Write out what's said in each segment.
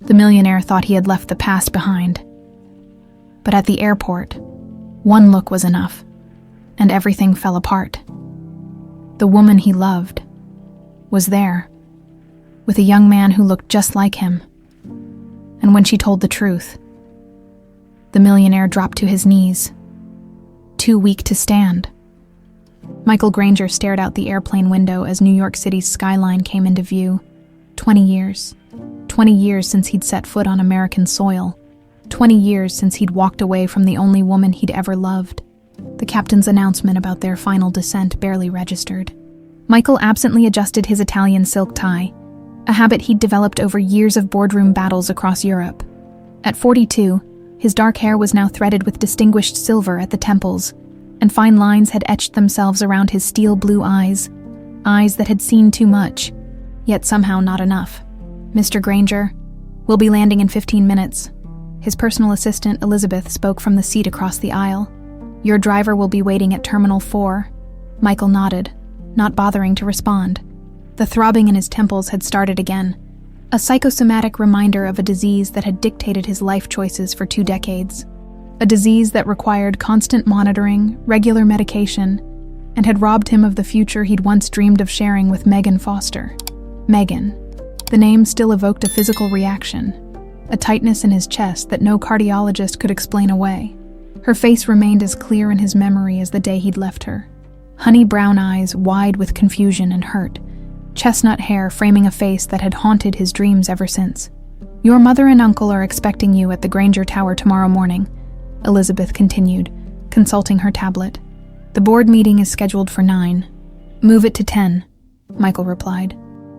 The millionaire thought he had left the past behind. But at the airport, one look was enough, and everything fell apart. The woman he loved was there, with a young man who looked just like him. And when she told the truth, the millionaire dropped to his knees, too weak to stand. Michael Granger stared out the airplane window as New York City's skyline came into view. 20 years. 20 years since he'd set foot on American soil. 20 years since he'd walked away from the only woman he'd ever loved. The captain's announcement about their final descent barely registered. Michael absently adjusted his Italian silk tie, a habit he'd developed over years of boardroom battles across Europe. At 42, his dark hair was now threaded with distinguished silver at the temples, and fine lines had etched themselves around his steel blue eyes that had seen too much, yet somehow not enough. "Mr. Granger, we'll be landing in 15 minutes. His personal assistant, Elizabeth, spoke from the seat across the aisle. "Your driver will be waiting at Terminal 4. Michael nodded, not bothering to respond. The throbbing in his temples had started again, a psychosomatic reminder of a disease that had dictated his life choices for 2 decades. A disease that required constant monitoring, regular medication, and had robbed him of the future he'd once dreamed of sharing with Megan Foster. Megan. The name still evoked a physical reaction, a tightness in his chest that no cardiologist could explain away. Her face remained as clear in his memory as the day he'd left her. Honey brown eyes wide with confusion and hurt, chestnut hair framing a face that had haunted his dreams ever since. "Your mother and uncle are expecting you at the Granger Tower tomorrow morning," Elizabeth continued, consulting her tablet. "The board meeting is scheduled for 9. "Move it to 10, Michael replied,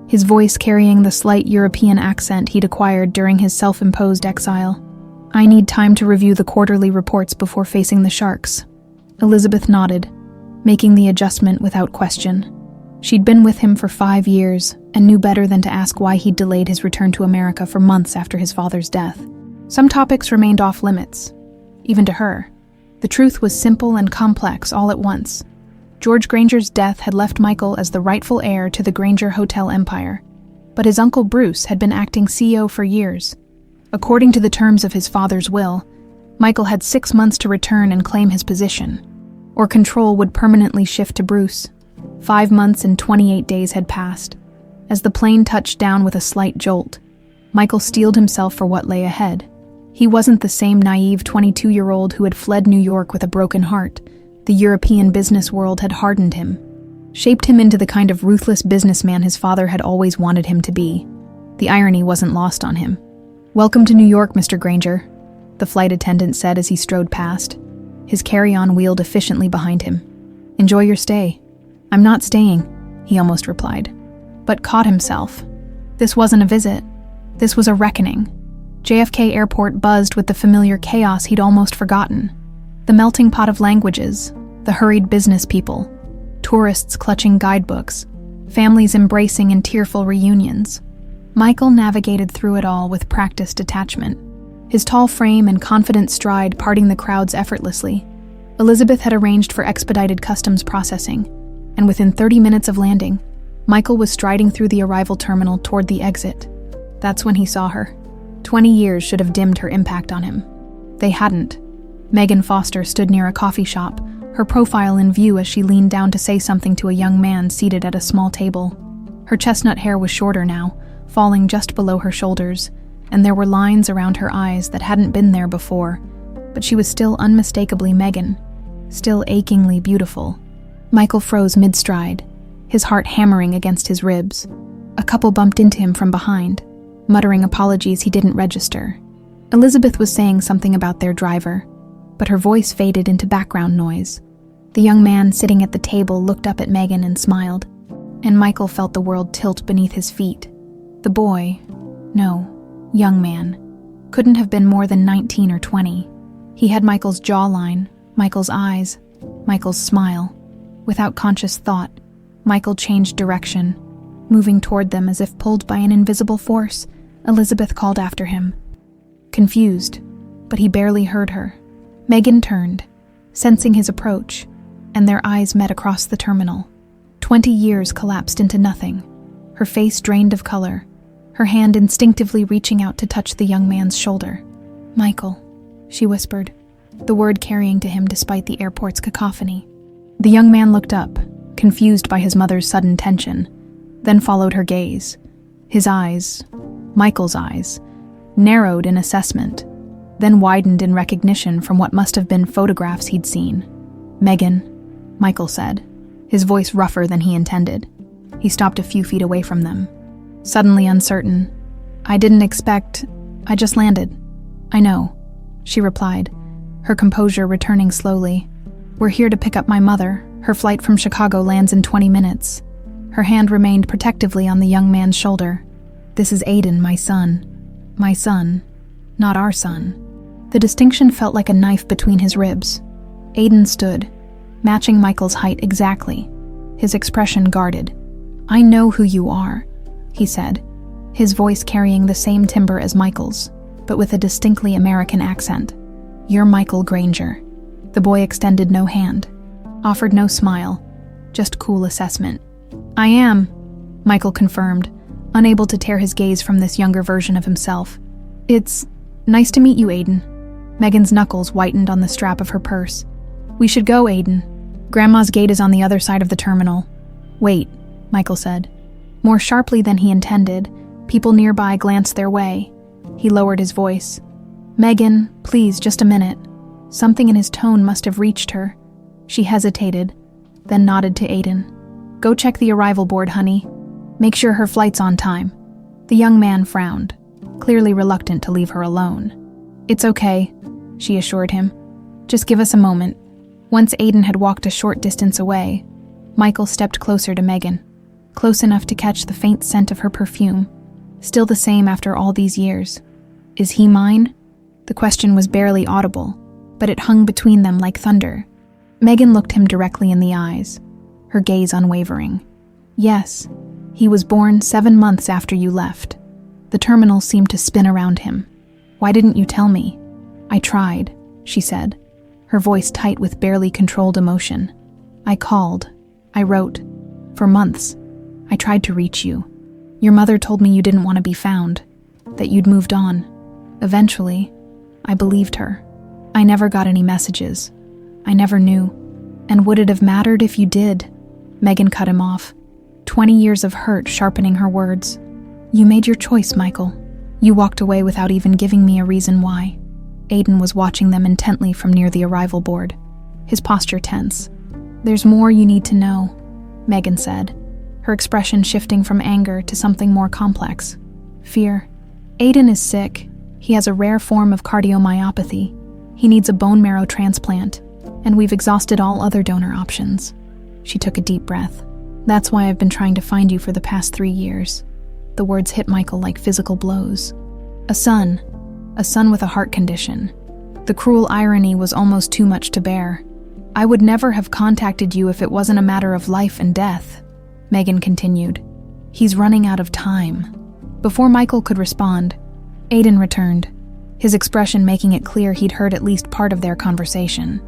his voice carrying the slight European accent he'd acquired during his self-imposed exile. "I need time to review the quarterly reports before facing the sharks." Elizabeth nodded, making the adjustment without question. She'd been with him for 5 years and knew better than to ask why he'd delayed his return to America for months after his father's death. Some topics remained off limits, even to her. The truth was simple and complex all at once. George Granger's death had left Michael as the rightful heir to the Granger Hotel empire, but his uncle Bruce had been acting CEO for years. According to the terms of his father's will, Michael had 6 months to return and claim his position, or control would permanently shift to Bruce. 5 months and 28 days had passed. As the plane touched down with a slight jolt, Michael steeled himself for what lay ahead. He wasn't the same naive 22-year-old who had fled New York with a broken heart. The European business world had hardened him, shaped him into the kind of ruthless businessman his father had always wanted him to be. The irony wasn't lost on him. "Welcome to New York, Mr. Granger," the flight attendant said as he strode past. His carry-on wheeled efficiently behind him. "Enjoy your stay." "I'm not staying," he almost replied, but caught himself. This wasn't a visit. This was a reckoning. JFK Airport buzzed with the familiar chaos he'd almost forgotten. The melting pot of languages, the hurried business people, tourists clutching guidebooks, families embracing in tearful reunions. Michael navigated through it all with practiced detachment, his tall frame and confident stride parting the crowds effortlessly. Elizabeth had arranged for expedited customs processing, and within 30 minutes of landing, Michael was striding through the arrival terminal toward the exit. That's when he saw her. 20 years should have dimmed her impact on him. They hadn't. Megan Foster stood near a coffee shop, her profile in view as she leaned down to say something to a young man seated at a small table. Her chestnut hair was shorter now, falling just below her shoulders, and there were lines around her eyes that hadn't been there before, but she was still unmistakably Megan, still achingly beautiful. Michael froze mid-stride, his heart hammering against his ribs. A couple bumped into him from behind, muttering apologies he didn't register. Elizabeth was saying something about their driver, but her voice faded into background noise. The young man sitting at the table looked up at Megan and smiled, and Michael felt the world tilt beneath his feet. The boy, no, young man, couldn't have been more than 19 or 20. He had Michael's jawline, Michael's eyes, Michael's smile. Without conscious thought, Michael changed direction, moving toward them as if pulled by an invisible force. Elizabeth called after him. Confused, but he barely heard her. Megan turned, sensing his approach, and their eyes met across the terminal. 20 years collapsed into nothing, her face drained of color, her hand instinctively reaching out to touch the young man's shoulder. "Michael," she whispered, the word carrying to him despite the airport's cacophony. The young man looked up, confused by his mother's sudden tension, then followed her gaze. His eyes, Michael's eyes, narrowed in assessment, then widened in recognition from what must have been photographs he'd seen. "Megan," Michael said, his voice rougher than he intended. He stopped a few feet away from them, suddenly uncertain. "I didn't expect... I just landed." "I know," she replied, her composure returning slowly. "We're here to pick up my mother. Her flight from Chicago lands in 20 minutes. Her hand remained protectively on the young man's shoulder. "This is Aiden, my son. My son, not our son." The distinction felt like a knife between his ribs. Aiden stood, matching Michael's height exactly, his expression guarded. "I know who you are," he said, his voice carrying the same timbre as Michael's, but with a distinctly American accent. "You're Michael Granger." The boy extended no hand, offered no smile, just cool assessment. "I am," Michael confirmed, unable to tear his gaze from this younger version of himself. "It's nice to meet you, Aiden." Megan's knuckles whitened on the strap of her purse. "We should go, Aiden. Grandma's gate is on the other side of the terminal." "Wait," Michael said. More sharply than he intended, people nearby glanced their way. He lowered his voice. "Megan, please, just a minute." Something in his tone must have reached her. She hesitated, then nodded to Aiden. "Go check the arrival board, honey. Make sure her flight's on time." The young man frowned, clearly reluctant to leave her alone. "It's okay," she assured him. "Just give us a moment." Once Aiden had walked a short distance away, Michael stepped closer to Megan, close enough to catch the faint scent of her perfume, still the same after all these years. "Is he mine?" The question was barely audible, but it hung between them like thunder. Megan looked him directly in the eyes, her gaze unwavering. "Yes, he was born 7 months after you left." The terminal seemed to spin around him. "Why didn't you tell me?" "I tried," she said, her voice tight with barely controlled emotion. "I called. I wrote. For months. I tried to reach you. Your mother told me you didn't want to be found, that you'd moved on. Eventually, I believed her. I never got any messages. I never knew. And would it have mattered if you did?" Megan cut him off, 20 years of hurt sharpening her words. "You made your choice, Michael. You walked away without even giving me a reason why." Aiden was watching them intently from near the arrival board, his posture tense. "There's more you need to know," Megan said, her expression shifting from anger to something more complex. "Fear. Aiden is sick. He has a rare form of cardiomyopathy. He needs a bone marrow transplant, and we've exhausted all other donor options." She took a deep breath. "That's why I've been trying to find you for the past 3 years." The words hit Michael like physical blows. A son with a heart condition. The cruel irony was almost too much to bear. "I would never have contacted you if it wasn't a matter of life and death," Megan continued. "He's running out of time." Before Michael could respond, Aiden returned, his expression making it clear he'd heard at least part of their conversation.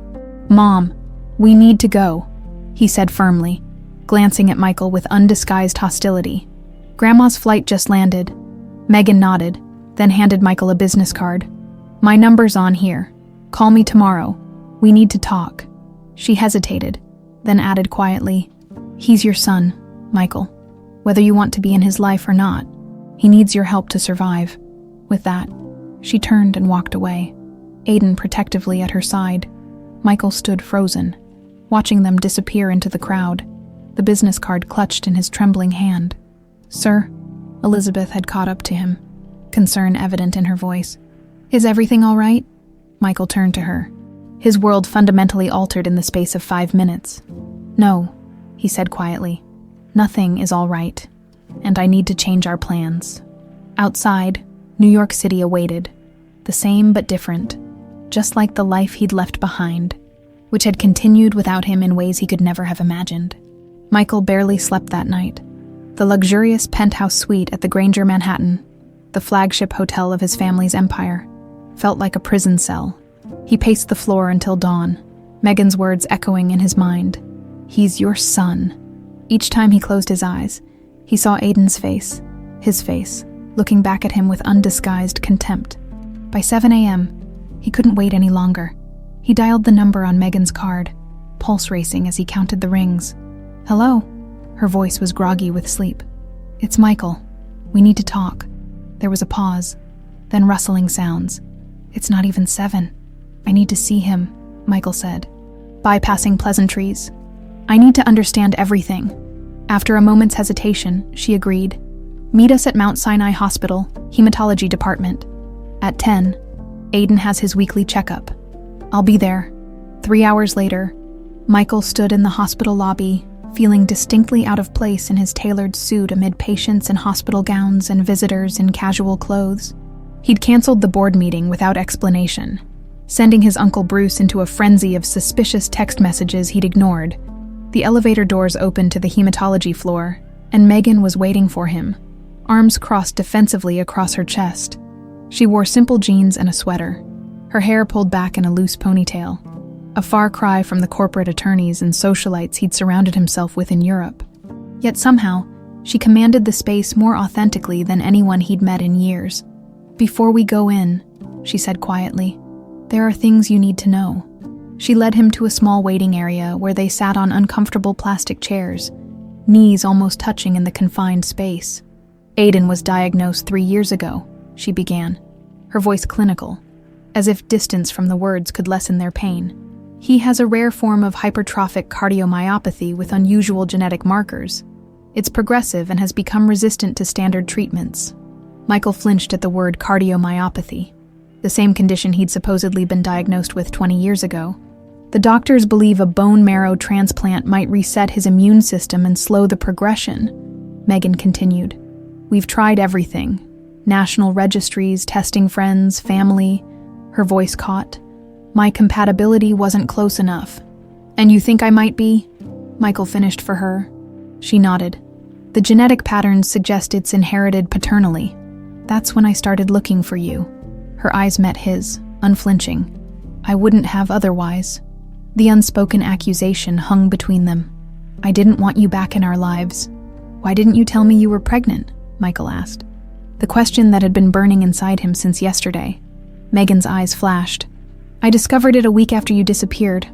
"Mom, we need to go," he said firmly, glancing at Michael with undisguised hostility. "Grandma's flight just landed." Megan nodded, then handed Michael a business card. "My number's on here. Call me tomorrow. We need to talk." She hesitated, then added quietly, "He's your son, Michael. Whether you want to be in his life or not, he needs your help to survive." With that, she turned and walked away, Aiden protectively at her side. Michael stood frozen, watching them disappear into the crowd, the business card clutched in his trembling hand. "Sir?" Elizabeth had caught up to him, concern evident in her voice. "Is everything all right?" Michael turned to her, his world fundamentally altered in the space of 5 minutes. "No," he said quietly. "Nothing is all right, and I need to change our plans." Outside, New York City awaited, the same but different, just like the life he'd left behind, which had continued without him in ways he could never have imagined. Michael barely slept that night. The luxurious penthouse suite at the Granger Manhattan, the flagship hotel of his family's empire, felt like a prison cell. He paced the floor until dawn, Megan's words echoing in his mind. "He's your son." Each time he closed his eyes, he saw Aiden's face, his face, looking back at him with undisguised contempt. By 7 a.m., he couldn't wait any longer. He dialed the number on Megan's card, pulse racing as he counted the rings. "Hello?" Her voice was groggy with sleep. "It's Michael. We need to talk." There was a pause, then rustling sounds. "It's not even 7. I need to see him," Michael said, bypassing pleasantries. "I need to understand everything." After a moment's hesitation, she agreed. "Meet us at Mount Sinai Hospital, Hematology Department. At 10, Aiden has his weekly checkup. I'll be there." 3 hours later, Michael stood in the hospital lobby, feeling distinctly out of place in his tailored suit amid patients in hospital gowns and visitors in casual clothes. He'd canceled the board meeting without explanation, sending his Uncle Bruce into a frenzy of suspicious text messages he'd ignored. The elevator doors opened to the hematology floor, and Megan was waiting for him, arms crossed defensively across her chest. She wore simple jeans and a sweater, her hair pulled back in a loose ponytail, a far cry from the corporate attorneys and socialites he'd surrounded himself with in Europe. Yet somehow, she commanded the space more authentically than anyone he'd met in years. "Before we go in," she said quietly, "there are things you need to know." She led him to a small waiting area where they sat on uncomfortable plastic chairs, knees almost touching in the confined space. "Aiden was diagnosed 3 years ago," she began, her voice clinical, as if distance from the words could lessen their pain. "He has a rare form of hypertrophic cardiomyopathy with unusual genetic markers. It's progressive and has become resistant to standard treatments." Michael flinched at the word cardiomyopathy, the same condition he'd supposedly been diagnosed with 20 years ago. "The doctors believe a bone marrow transplant might reset his immune system and slow the progression," Megan continued. "We've tried everything. National registries, testing friends, family." Her voice caught. "My compatibility wasn't close enough." "And you think I might be?" Michael finished for her. She nodded. "The genetic patterns suggest it's inherited paternally. That's when I started looking for you." Her eyes met his, unflinching. "I wouldn't have otherwise." The unspoken accusation hung between them. "I didn't want you back in our lives." "Why didn't you tell me you were pregnant?" Michael asked. The question that had been burning inside him since yesterday. Megan's eyes flashed. "I discovered it a week after you disappeared.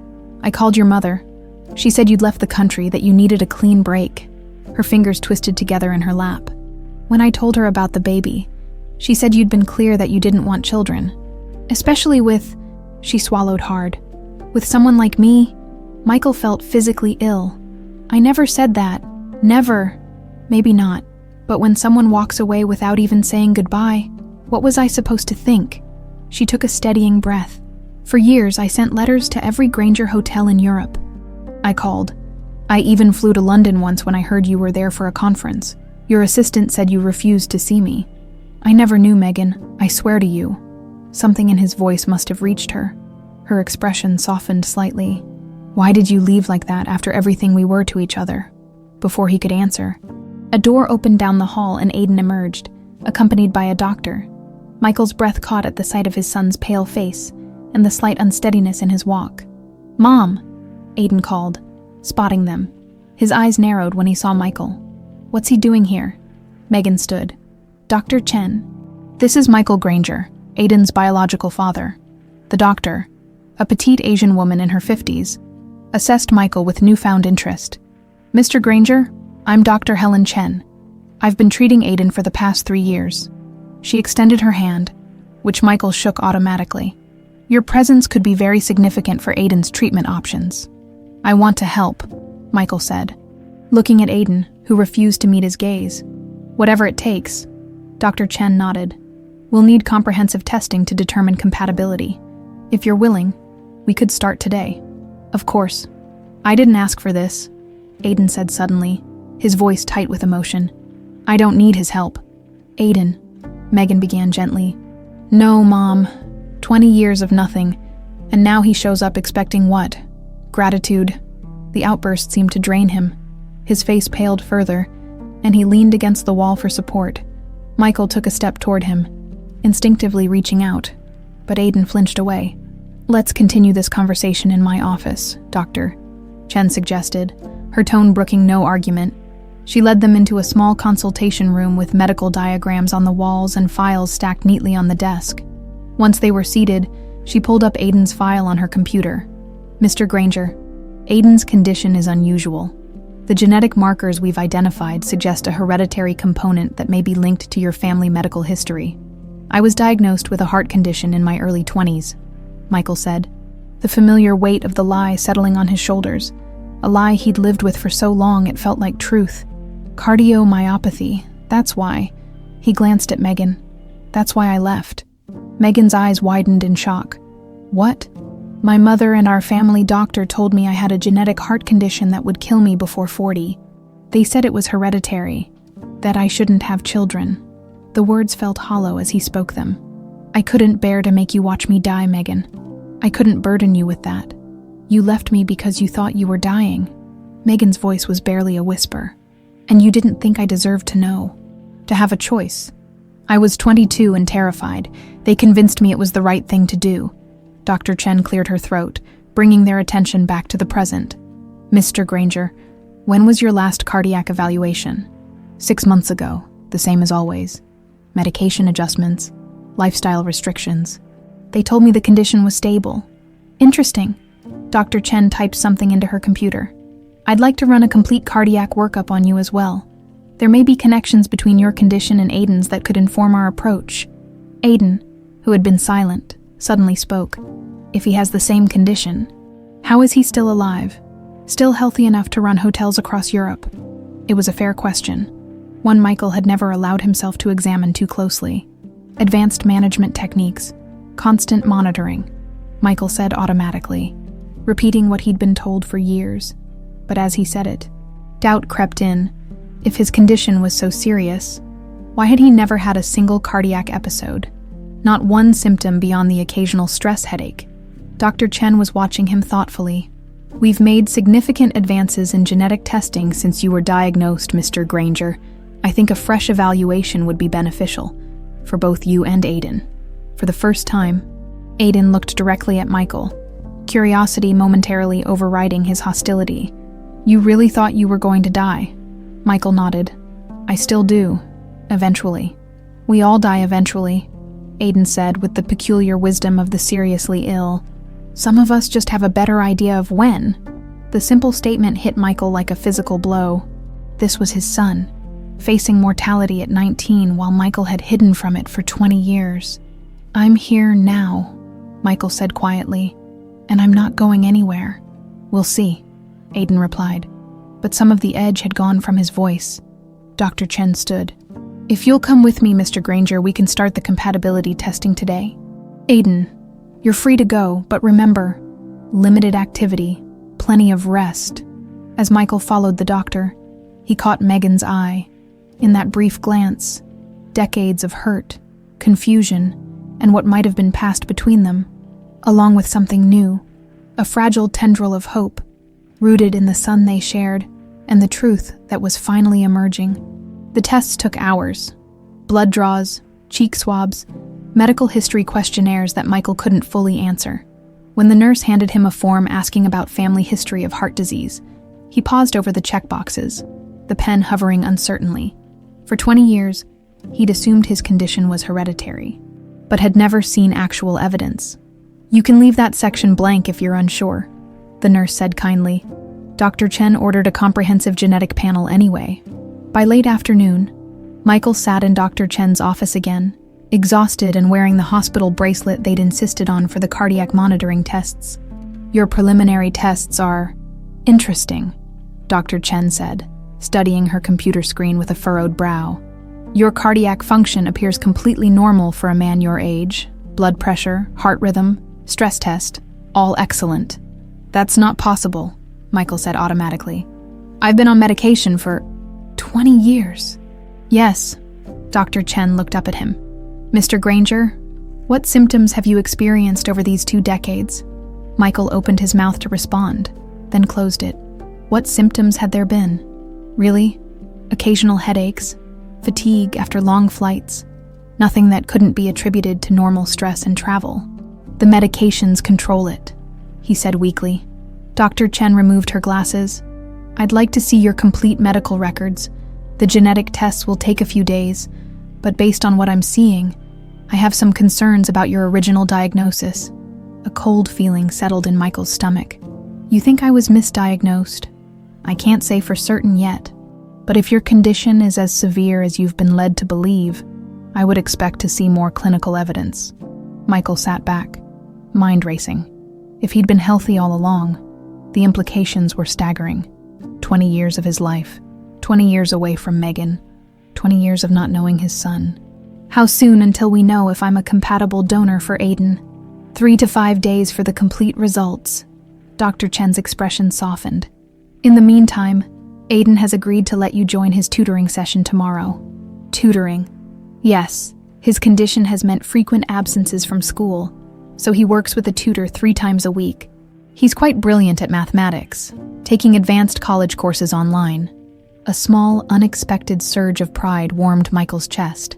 I called your mother. She said you'd left the country, that you needed a clean break." Her fingers twisted together in her lap. "When I told her about the baby, she said you'd been clear that you didn't want children. Especially with," she swallowed hard, "with someone like me." Michael felt physically ill. "I never said that. Never." "Maybe not. But when someone walks away without even saying goodbye, what was I supposed to think?" She took a steadying breath. "For years, I sent letters to every Granger hotel in Europe. I called. I even flew to London once when I heard you were there for a conference. Your assistant said you refused to see me. I never knew, Megan. I swear to you." Something in his voice must have reached her. Her expression softened slightly. "Why did you leave like that after everything we were to each other?" Before he could answer, a door opened down the hall and Aiden emerged, accompanied by a doctor. Michael's breath caught at the sight of his son's pale face and the slight unsteadiness in his walk. "Mom," Aiden called, spotting them. His eyes narrowed when he saw Michael. "What's he doing here?" Megan stood. "Dr. Chen. This is Michael Granger, Aiden's biological father." The doctor, a petite Asian woman in her 50s, assessed Michael with newfound interest. "Mr. Granger, I'm Dr. Helen Chen. I've been treating Aiden for the past 3 years." She extended her hand, which Michael shook automatically. "Your presence could be very significant for Aiden's treatment options." "I want to help," Michael said, looking at Aiden, who refused to meet his gaze. "Whatever it takes." Dr. Chen nodded. "We'll need comprehensive testing to determine compatibility. If you're willing, we could start today." "Of course. I didn't ask for this," Aiden said suddenly, his voice tight with emotion. "I don't need his help." "Aiden," Megan began gently. "No, Mom. 20 years of nothing, and now he shows up expecting what? Gratitude." The outburst seemed to drain him. His face paled further, and he leaned against the wall for support. Michael took a step toward him, instinctively reaching out, but Aiden flinched away. "Let's continue this conversation in my office, Doctor," Chen suggested, her tone brooking no argument. She led them into a small consultation room with medical diagrams on the walls and files stacked neatly on the desk. Once they were seated, she pulled up Aiden's file on her computer. "Mr. Granger, Aiden's condition is unusual. The genetic markers we've identified suggest a hereditary component that may be linked to your family medical history. I was diagnosed with a heart condition in my early 20s, Michael said, the familiar weight of the lie settling on his shoulders, a lie he'd lived with for so long it felt like truth. Cardiomyopathy, that's why." He glanced at Megan. "That's why I left." Megan's eyes widened in shock. "What?" "My mother and our family doctor told me I had a genetic heart condition that would kill me before 40. They said it was hereditary, that I shouldn't have children." The words felt hollow as he spoke them. "I couldn't bear to make you watch me die, Megan. I couldn't burden you with that. You left me because you thought you were dying." Megan's voice was barely a whisper. "And you didn't think I deserved to know, to have a choice. I was 22 and terrified. They convinced me it was the right thing to do." Dr. Chen cleared her throat, bringing their attention back to the present. "Mr. Granger, when was your last cardiac evaluation?" 6 months ago, the same as always. Medication adjustments, lifestyle restrictions. They told me the condition was stable." "Interesting." Dr. Chen typed something into her computer. "I'd like to run a complete cardiac workup on you as well. There may be connections between your condition and Aiden's that could inform our approach." Aiden, who had been silent, suddenly spoke. "If he has the same condition, how is he still alive? Still healthy enough to run hotels across Europe?" It was a fair question, one Michael had never allowed himself to examine too closely. "Advanced management techniques, constant monitoring," Michael said automatically, repeating what he'd been told for years. But as he said it, doubt crept in. If his condition was so serious, why had he never had a single cardiac episode? Not one symptom beyond the occasional stress headache. Dr. Chen was watching him thoughtfully. "We've made significant advances in genetic testing since you were diagnosed, Mr. Granger. I think a fresh evaluation would be beneficial, for both you and Aiden." For the first time, Aiden looked directly at Michael, curiosity momentarily overriding his hostility. "You really thought you were going to die?" Michael nodded. "I still do. Eventually. We all die eventually," Aiden said with the peculiar wisdom of the seriously ill. "Some of us just have a better idea of when." The simple statement hit Michael like a physical blow. This was his son, facing mortality at 19 while Michael had hidden from it for 20 years. "I'm here now," Michael said quietly, "and I'm not going anywhere." "We'll see," Aiden replied, but some of the edge had gone from his voice. Dr. Chen stood. "If you'll come with me, Mr. Granger, we can start the compatibility testing today." "Aiden, you're free to go, but remember, limited activity, plenty of rest." As Michael followed the doctor, he caught Megan's eye. In that brief glance, decades of hurt, confusion, and what might have been passed between them, along with something new, a fragile tendril of hope, rooted in the sun they shared and the truth that was finally emerging. The tests took hours. Blood draws, cheek swabs, medical history questionnaires that Michael couldn't fully answer. When the nurse handed him a form asking about family history of heart disease, he paused over the checkboxes, the pen hovering uncertainly. For 20 years, he'd assumed his condition was hereditary, but had never seen actual evidence. "You can leave that section blank if you're unsure," the nurse said kindly. Dr. Chen ordered a comprehensive genetic panel anyway. By late afternoon, Michael sat in Dr. Chen's office again, exhausted and wearing the hospital bracelet they'd insisted on for the cardiac monitoring tests. "Your preliminary tests are interesting," Dr. Chen said, studying her computer screen with a furrowed brow. "Your cardiac function appears completely normal for a man your age. Blood pressure, heart rhythm, stress test, all excellent." "That's not possible," Michael said automatically. "I've been on medication for 20 years. "Yes." Dr. Chen looked up at him. "Mr. Granger, what symptoms have you experienced over these 2 decades? Michael opened his mouth to respond, then closed it. What symptoms had there been? Really? Occasional headaches, fatigue after long flights, nothing that couldn't be attributed to normal stress and travel. "The medications control it," he said weakly. Dr. Chen removed her glasses. "I'd like to see your complete medical records, The genetic tests will take a few days, but based on what I'm seeing, I have some concerns about your original diagnosis. A cold feeling settled in Michael's stomach. You think I was misdiagnosed? I can't say for certain yet, but if your condition is as severe as you've been led to believe, I would expect to see more clinical evidence. Michael sat back, mind racing. If he'd been healthy all along, the implications were staggering. 20 years of his life, 20 years away from Megan, 20 years of not knowing his son. How soon until we know if I'm a compatible donor for Aiden? 3 to 5 days for the complete results. Dr. Chen's expression softened. In the meantime, Aiden has agreed to let you join his tutoring session tomorrow. Tutoring. Yes, his condition has meant frequent absences from school, so he works with a tutor 3 times a week. He's quite brilliant at mathematics, taking advanced college courses online. A small, unexpected surge of pride warmed Michael's chest.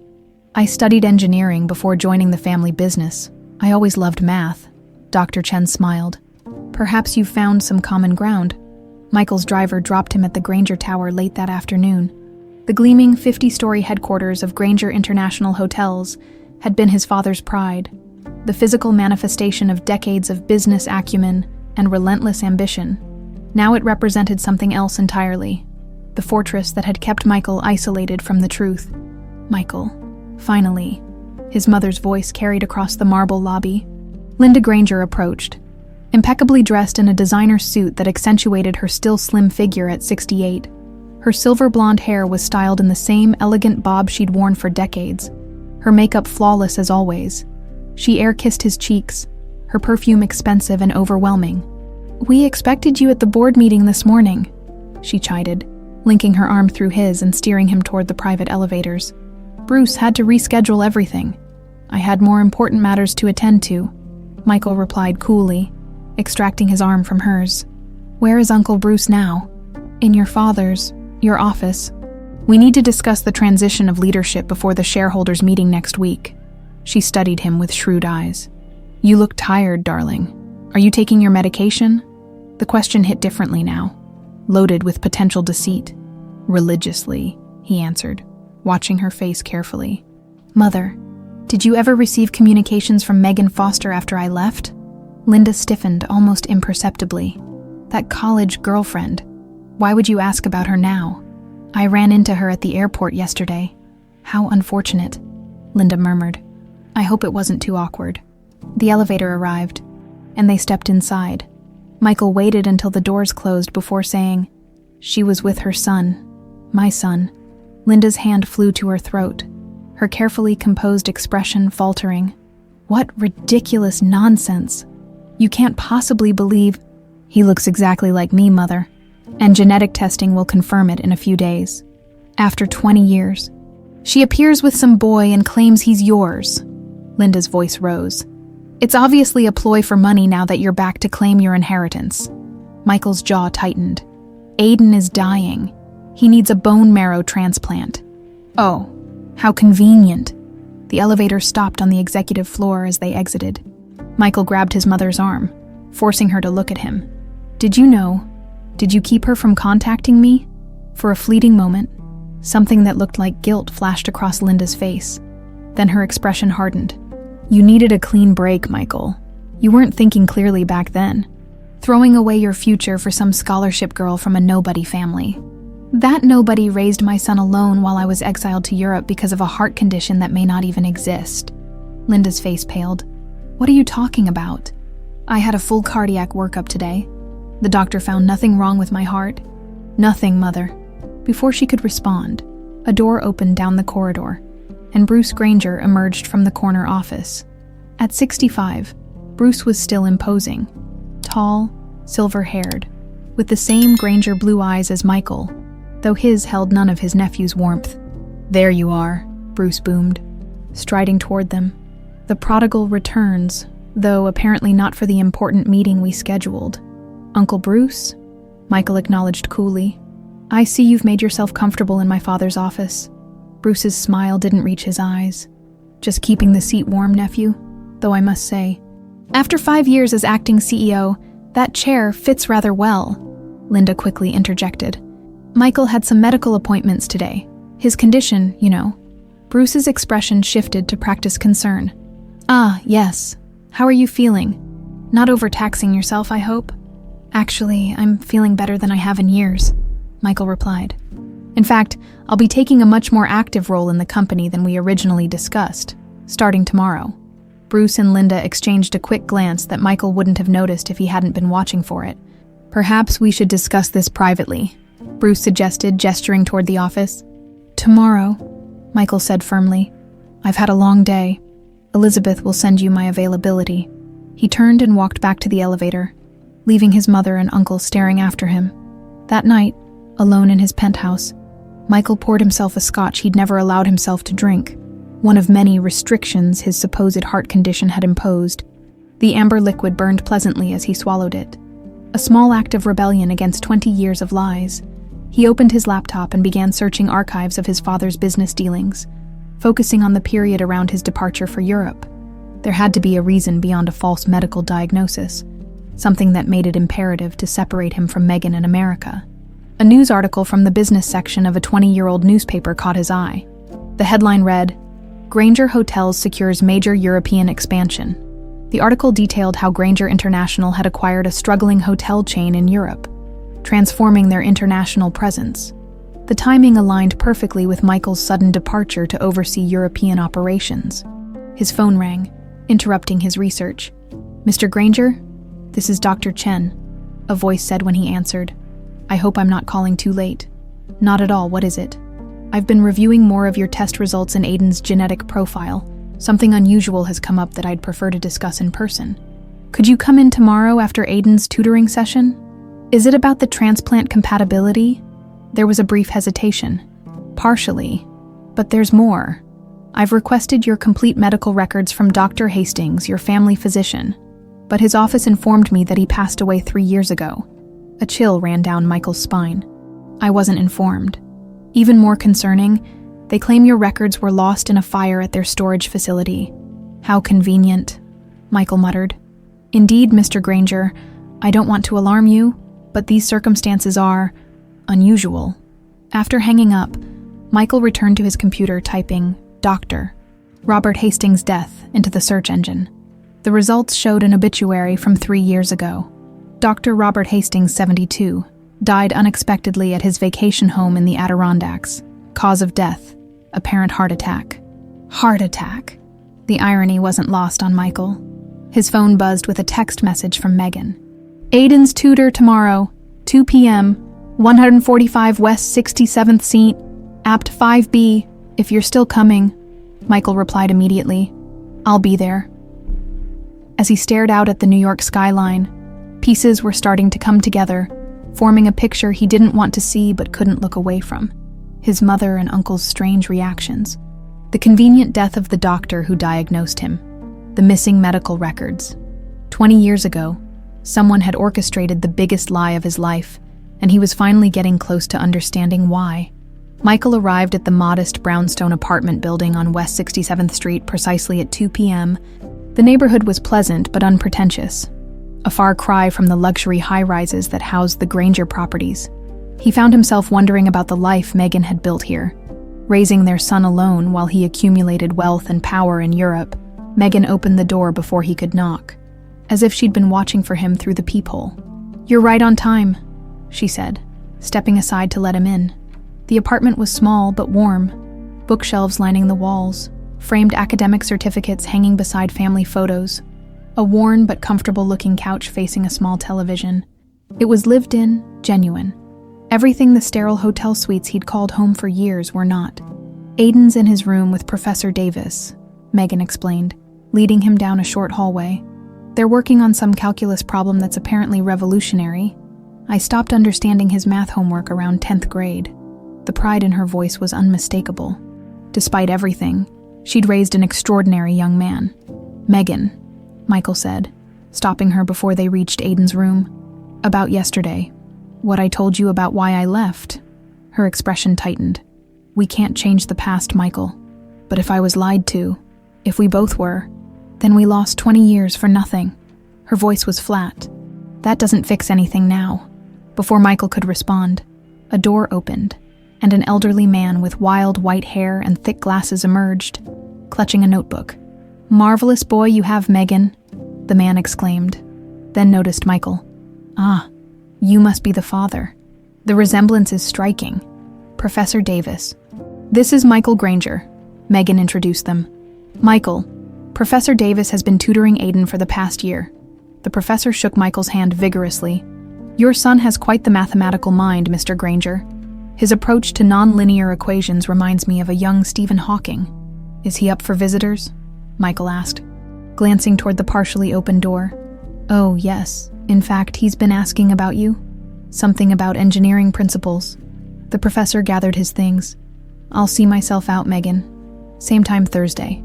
I studied engineering before joining the family business. I always loved math. Dr. Chen smiled. Perhaps you've found some common ground. Michael's driver dropped him at the Granger Tower late that afternoon. The gleaming 50-story headquarters of Granger International Hotels had been his father's pride, the physical manifestation of decades of business acumen and relentless ambition. Now it represented something else entirely, the fortress that had kept Michael isolated from the truth. Michael, finally, his mother's voice carried across the marble lobby. Linda Granger approached, impeccably dressed in a designer suit that accentuated her still slim figure at 68. Her silver blonde hair was styled in the same elegant bob she'd worn for decades, her makeup flawless as always. She air-kissed his cheeks, her perfume expensive and overwhelming. "We expected you at the board meeting this morning," she chided, linking her arm through his and steering him toward the private elevators. "Bruce had to reschedule everything. I had more important matters to attend to," Michael replied coolly, extracting his arm from hers. "Where is Uncle Bruce now?" "In your office. We need to discuss the transition of leadership before the shareholders' meeting next week." She studied him with shrewd eyes. "You look tired, darling. Are you taking your medication?" The question hit differently now, loaded with potential deceit. "Religiously," he answered, watching her face carefully. "Mother, did you ever receive communications from Megan Foster after I left?" Linda stiffened almost imperceptibly. "That college girlfriend. Why would you ask about her now?" "I ran into her at the airport yesterday." "How unfortunate," Linda murmured. "I hope it wasn't too awkward." The elevator arrived, and they stepped inside. Michael waited until the doors closed before saying, "She was with her son, my son." Linda's hand flew to her throat, her carefully composed expression faltering. "What ridiculous nonsense. You can't possibly believe—" "He looks exactly like me, Mother, and genetic testing will confirm it in a few days. After 20 years. She appears with some boy and claims he's yours." Linda's voice rose. "It's obviously a ploy for money now that you're back to claim your inheritance." Michael's jaw tightened. "Aiden is dying. He needs a bone marrow transplant." "Oh, how convenient." The elevator stopped on the executive floor as they exited. Michael grabbed his mother's arm, forcing her to look at him. "Did you know? Did you keep her from contacting me?" For a fleeting moment, something that looked like guilt flashed across Linda's face. Then her expression hardened. "You needed a clean break, Michael. You weren't thinking clearly back then. Throwing away your future for some scholarship girl from a nobody family. That nobody raised my son alone while I was exiled to Europe because of a heart condition that may not even exist." Linda's face paled. "What are you talking about?" "I had a full cardiac workup today. The doctor found nothing wrong with my heart." "Nothing, Mother." Before she could respond, a door opened down the corridor, and Bruce Granger emerged from the corner office. At 65, Bruce was still imposing, tall, silver-haired, with the same Granger blue eyes as Michael, though his held none of his nephew's warmth. "There you are," Bruce boomed, striding toward them. "The prodigal returns, though apparently not for the important meeting we scheduled." "Uncle Bruce?" Michael acknowledged coolly. "I see you've made yourself comfortable in my father's office." Bruce's smile didn't reach his eyes. "Just keeping the seat warm, nephew? Though I must say, after 5 years as acting CEO, that chair fits rather well," Linda quickly interjected. Michael had some medical appointments today. His condition, you know. Bruce's expression shifted to practice concern. Ah, yes. How are you feeling? Not overtaxing yourself, I hope? Actually, I'm feeling better than I have in years, Michael replied. In fact, I'll be taking a much more active role in the company than we originally discussed, starting tomorrow. Bruce and Linda exchanged a quick glance that Michael wouldn't have noticed if he hadn't been watching for it. Perhaps we should discuss this privately, Bruce suggested, gesturing toward the office. Tomorrow, Michael said firmly. I've had a long day. Elizabeth will send you my availability. He turned and walked back to the elevator, leaving his mother and uncle staring after him. That night, alone in his penthouse, Michael poured himself a scotch he'd never allowed himself to drink, one of many restrictions his supposed heart condition had imposed. The amber liquid burned pleasantly as he swallowed it. A small act of rebellion against 20 years of lies. He opened his laptop and began searching archives of his father's business dealings, focusing on the period around his departure for Europe. There had to be a reason beyond a false medical diagnosis, something that made it imperative to separate him from Megan in America. A news article from the business section of a 20-year-old newspaper caught his eye. The headline read, "Granger Hotels secures major European expansion." The article detailed how Granger International had acquired a struggling hotel chain in Europe, transforming their international presence. The timing aligned perfectly with Michael's sudden departure to oversee European operations. His phone rang, interrupting his research. "Mr. Granger? This is Dr. Chen," a voice said when he answered. "I hope I'm not calling too late." "Not at all, what is it?" "I've been reviewing more of your test results in Aiden's genetic profile. Something unusual has come up that I'd prefer to discuss in person. Could you come in tomorrow after Aiden's tutoring session?" "Is it about the transplant compatibility?" There was a brief hesitation. "Partially, but there's more. I've requested your complete medical records from Dr. Hastings, your family physician, but his office informed me that he passed away 3 years ago." A chill ran down Michael's spine. "I wasn't informed. Even more concerning, they claim your records were lost in a fire at their storage facility." "How convenient," Michael muttered. "Indeed, Mr. Granger, I don't want to alarm you, but these circumstances are unusual." After hanging up, Michael returned to his computer, typing, "Dr. Robert Hastings' death," into the search engine. The results showed an obituary from 3 years ago. Dr. Robert Hastings, 72, died unexpectedly at his vacation home in the Adirondacks. Cause of death, apparent heart attack. Heart attack. The irony wasn't lost on Michael. His phone buzzed with a text message from Megan. "Aiden's tutor tomorrow, 2 p.m., 145 West 67th Seat, Apt 5B, if you're still coming." Michael replied immediately, "I'll be there." As he stared out at the New York skyline, pieces were starting to come together, forming a picture he didn't want to see but couldn't look away from. His mother and uncle's strange reactions. The convenient death of the doctor who diagnosed him. The missing medical records. 20 years ago, someone had orchestrated the biggest lie of his life, and he was finally getting close to understanding why. Michael arrived at the modest brownstone apartment building on West 67th Street precisely at 2 p.m. The neighborhood was pleasant but unpretentious, a far cry from the luxury high-rises that housed the Granger properties. He found himself wondering about the life Megan had built here. Raising their son alone while he accumulated wealth and power in Europe, Megan opened the door before he could knock, as if she'd been watching for him through the peephole. "You're right on time," she said, stepping aside to let him in. The apartment was small but warm, bookshelves lining the walls, framed academic certificates hanging beside family photos, a worn but comfortable-looking couch facing a small television. It was lived in, genuine. Everything the sterile hotel suites he'd called home for years were not. "Aiden's in his room with Professor Davis," Megan explained, leading him down a short hallway. "They're working on some calculus problem that's apparently revolutionary. I stopped understanding his math homework around 10th grade." The pride in her voice was unmistakable. Despite everything, she'd raised an extraordinary young man. "Megan," Michael said, stopping her before they reached Aiden's room. "About yesterday. What I told you about why I left." Her expression tightened. "We can't change the past, Michael. But if I was lied to, if we both were, then we lost 20 years for nothing." Her voice was flat. "That doesn't fix anything now." Before Michael could respond, A door opened, and an elderly man with wild white hair and thick glasses emerged, clutching a notebook. "Marvelous boy you have, Megan," the man exclaimed, then noticed Michael. "Ah, you must be the father. The resemblance is striking. Professor Davis." "This is Michael Granger," Megan introduced them. "Michael, Professor Davis has been tutoring Aiden for the past year." The professor shook Michael's hand vigorously. "Your son has quite the mathematical mind, Mr. Granger. His approach to non-linear equations reminds me of a young Stephen Hawking." "Is he up for visitors?" Michael asked, glancing toward the partially open door. "Oh, yes. In fact, he's been asking about you. Something about engineering principles." The professor gathered his things. "I'll see myself out, Megan. Same time Thursday."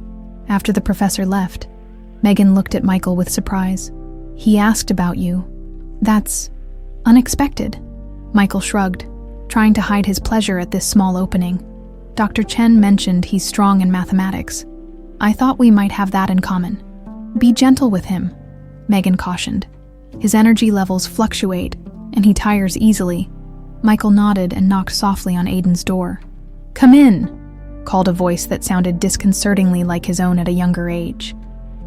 After the professor left, Megan looked at Michael with surprise. "He asked about you. That's unexpected." Michael shrugged, trying to hide his pleasure at this small opening. "Dr. Chen mentioned he's strong in mathematics. I thought we might have that in common." "Be gentle with him," Megan cautioned. "His energy levels fluctuate, and he tires easily." Michael nodded and knocked softly on Aiden's door. "Come in," called a voice that sounded disconcertingly like his own at a younger age.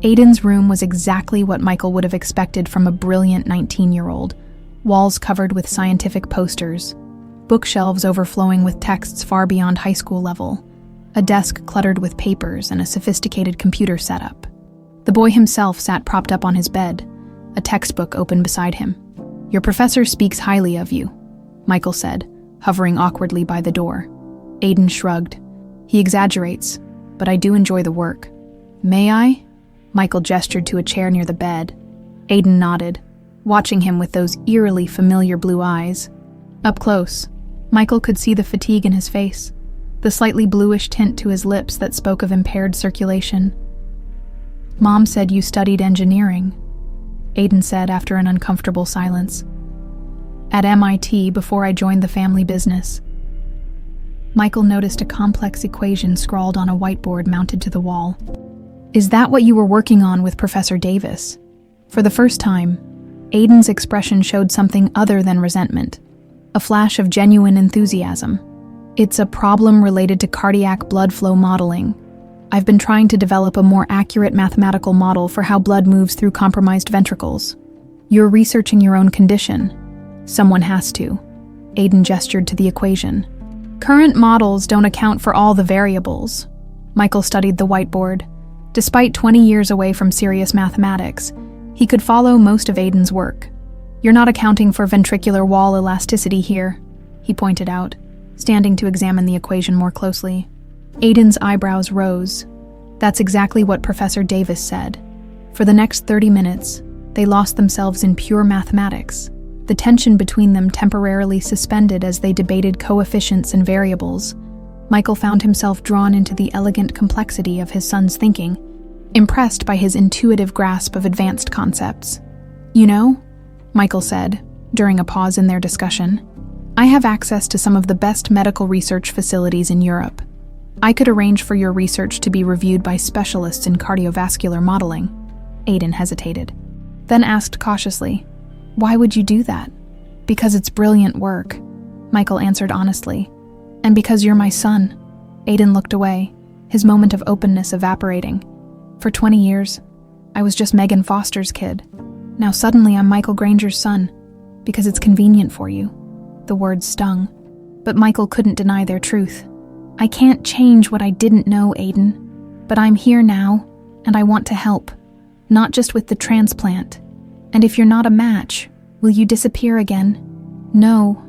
Aiden's room was exactly what Michael would have expected from a brilliant 19-year-old. Walls covered with scientific posters, bookshelves overflowing with texts far beyond high school level, a desk cluttered with papers, and a sophisticated computer setup. The boy himself sat propped up on his bed, a textbook open beside him. "Your professor speaks highly of you," Michael said, hovering awkwardly by the door. Aiden shrugged. "He exaggerates, but I do enjoy the work." "May I?" Michael gestured to a chair near the bed. Aiden nodded, watching him with those eerily familiar blue eyes. Up close, Michael could see the fatigue in his face, the slightly bluish tint to his lips that spoke of impaired circulation. "Mom said you studied engineering," Aiden said after an uncomfortable silence. "At MIT before I joined the family business." Michael noticed a complex equation scrawled on a whiteboard mounted to the wall. "Is that what you were working on with Professor Davis?" For the first time, Aiden's expression showed something other than resentment, a flash of genuine enthusiasm. "It's a problem related to cardiac blood flow modeling. I've been trying to develop a more accurate mathematical model for how blood moves through compromised ventricles." "You're researching your own condition." "Someone has to." Aiden gestured to the equation. "Current models don't account for all the variables." Michael studied the whiteboard. Despite 20 years away from serious mathematics, he could follow most of Aiden's work. "You're not accounting for ventricular wall elasticity here," he pointed out, standing to examine the equation more closely. Aiden's eyebrows rose. "That's exactly what Professor Davis said." For the next 30 minutes, they lost themselves in pure mathematics, the tension between them temporarily suspended as they debated coefficients and variables. Michael found himself drawn into the elegant complexity of his son's thinking, impressed by his intuitive grasp of advanced concepts. "You know," Michael said, during a pause in their discussion, "I have access to some of the best medical research facilities in Europe. I could arrange for your research to be reviewed by specialists in cardiovascular modeling." Aiden hesitated, then asked cautiously, "Why would you do that?" "Because it's brilliant work," Michael answered honestly. "And because you're my son." Aiden looked away, his moment of openness evaporating. "For 20 years, I was just Megan Foster's kid. Now suddenly I'm Michael Granger's son, because it's convenient for you." The words stung, but Michael couldn't deny their truth. "I can't change what I didn't know, Aiden, but I'm here now, and I want to help, not just with the transplant. And if you're not a match, will you disappear again?" "No."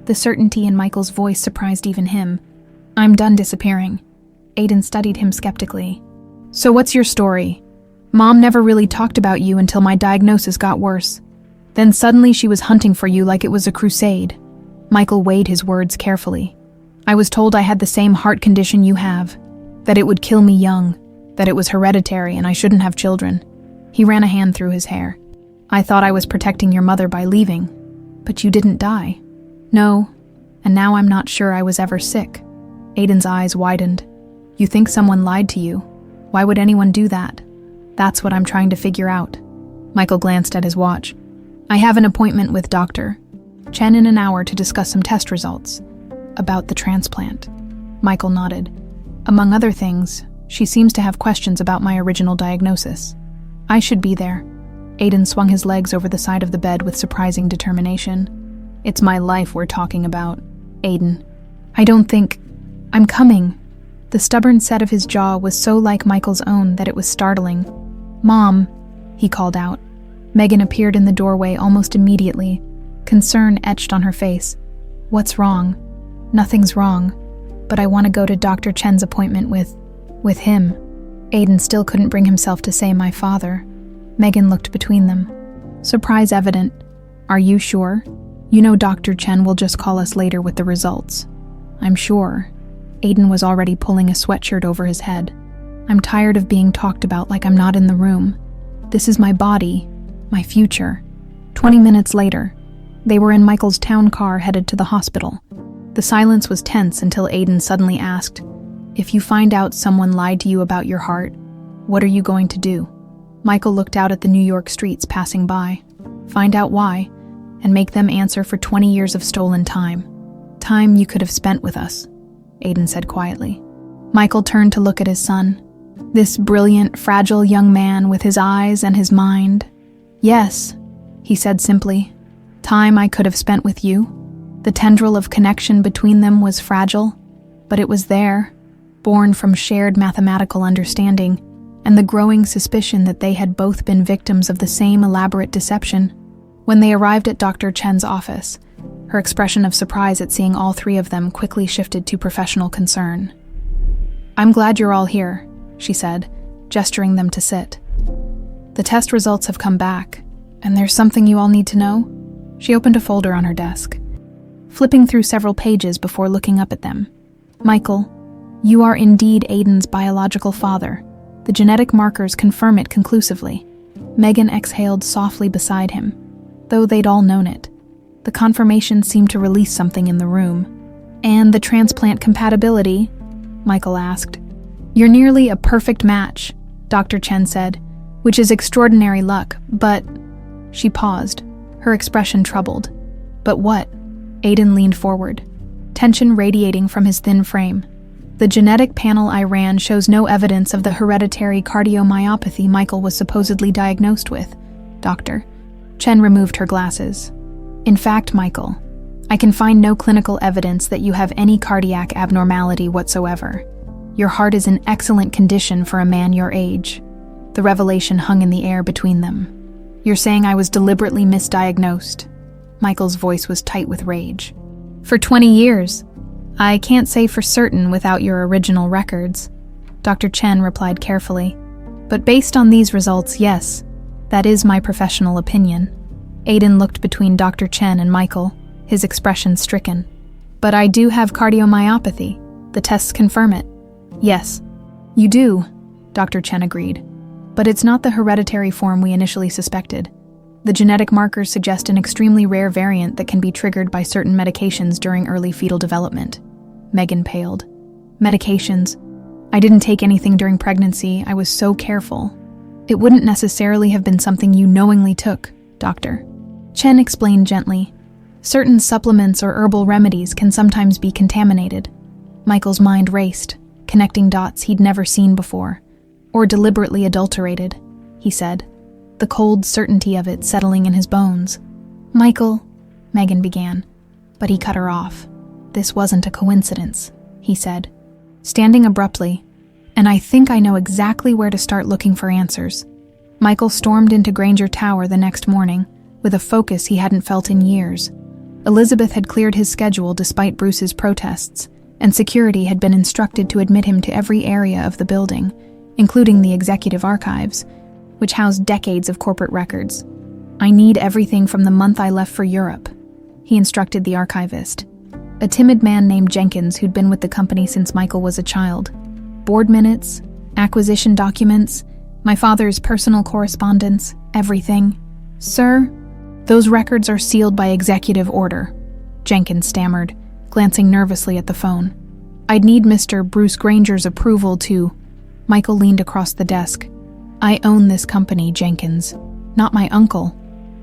The certainty in Michael's voice surprised even him. "I'm done disappearing." Aiden studied him skeptically. "So what's your story? Mom never really talked about you until my diagnosis got worse. Then suddenly she was hunting for you like it was a crusade." Michael weighed his words carefully. "I was told I had the same heart condition you have, that it would kill me young, that it was hereditary and I shouldn't have children." He ran a hand through his hair. "I thought I was protecting your mother by leaving, but you didn't die." "No, and now I'm not sure I was ever sick." Aiden's eyes widened. "You think someone lied to you? Why would anyone do that?" "That's what I'm trying to figure out." Michael glanced at his watch. "I have an appointment with Dr. Chen in an hour to discuss some test results. About the transplant. Michael nodded. Among other things, she seems to have questions about my original diagnosis. I should be there. Aiden swung his legs over the side of the bed with surprising determination. It's my life we're talking about, Aiden. I don't think... I'm coming. The stubborn set of his jaw was so like Michael's own that it was startling. Mom, he called out. Megan appeared in the doorway almost immediately, concern etched on her face. What's wrong? Nothing's wrong, but I want to go to Dr. Chen's appointment with him. Aiden still couldn't bring himself to say my father. Megan looked between them. Surprise evident. Are you sure? You know Dr. Chen will just call us later with the results. I'm sure. Aiden was already pulling a sweatshirt over his head. I'm tired of being talked about like I'm not in the room. This is my body, my future. 20 minutes later, they were in Michael's town car headed to the hospital. The silence was tense until Aiden suddenly asked, "If you find out someone lied to you about your heart, what are you going to do?" Michael looked out at the New York streets passing by. Find out why, and make them answer for 20 years of stolen time. Time you could have spent with us, Aiden said quietly. Michael turned to look at his son. This brilliant, fragile young man with his eyes and his mind. Yes, he said simply. Time I could have spent with you. The tendril of connection between them was fragile, but it was there, born from shared mathematical understanding and the growing suspicion that they had both been victims of the same elaborate deception. When they arrived at Dr. Chen's office, her expression of surprise at seeing all three of them quickly shifted to professional concern. "I'm glad you're all here," she said, gesturing them to sit. "The test results have come back, and there's something you all need to know." She opened a folder on her desk, flipping through several pages before looking up at them. "Michael, you are indeed Aiden's biological father. The genetic markers confirm it conclusively." Megan exhaled softly beside him, though they'd all known it. The confirmation seemed to release something in the room. "And the transplant compatibility?" Michael asked. "You're nearly a perfect match," Dr. Chen said, "which is extraordinary luck, but..." She paused, her expression troubled. "But what?" Aiden leaned forward, tension radiating from his thin frame. "The genetic panel I ran shows no evidence of the hereditary cardiomyopathy Michael was supposedly diagnosed with, Doctor." Chen removed her glasses. "In fact, Michael, I can find no clinical evidence that you have any cardiac abnormality whatsoever. Your heart is in excellent condition for a man your age." The revelation hung in the air between them. "You're saying I was deliberately misdiagnosed?" Michael's voice was tight with rage. "For 20 years. I can't say for certain without your original records," Dr. Chen replied carefully. "But based on these results, yes, that is my professional opinion." Aiden looked between Dr. Chen and Michael, his expression stricken. "But I do have cardiomyopathy. The tests confirm it." "Yes, you do," Dr. Chen agreed. "But it's not the hereditary form we initially suspected. The genetic markers suggest an extremely rare variant that can be triggered by certain medications during early fetal development." Megan paled. "Medications? I didn't take anything during pregnancy. I was so careful." "It wouldn't necessarily have been something you knowingly took, Doctor." Chen explained gently. "Certain supplements or herbal remedies can sometimes be contaminated." Michael's mind raced, connecting dots he'd never seen before. "Or deliberately adulterated," he said, the cold certainty of it settling in his bones. "Michael," Megan began, but he cut her off. "This wasn't a coincidence," he said, standing abruptly, "and I think I know exactly where to start looking for answers." Michael stormed into Granger Tower the next morning, with a focus he hadn't felt in years. Elizabeth had cleared his schedule despite Bruce's protests, and security had been instructed to admit him to every area of the building, including the executive archives, which housed decades of corporate records. "I need everything from the month I left for Europe," he instructed the archivist, a timid man named Jenkins who'd been with the company since Michael was a child. "Board minutes, acquisition documents, my father's personal correspondence, everything." "Sir, those records are sealed by executive order," Jenkins stammered, glancing nervously at the phone. "I'd need Mr. Bruce Granger's approval to..." Michael leaned across the desk. "I own this company, Jenkins, not my uncle."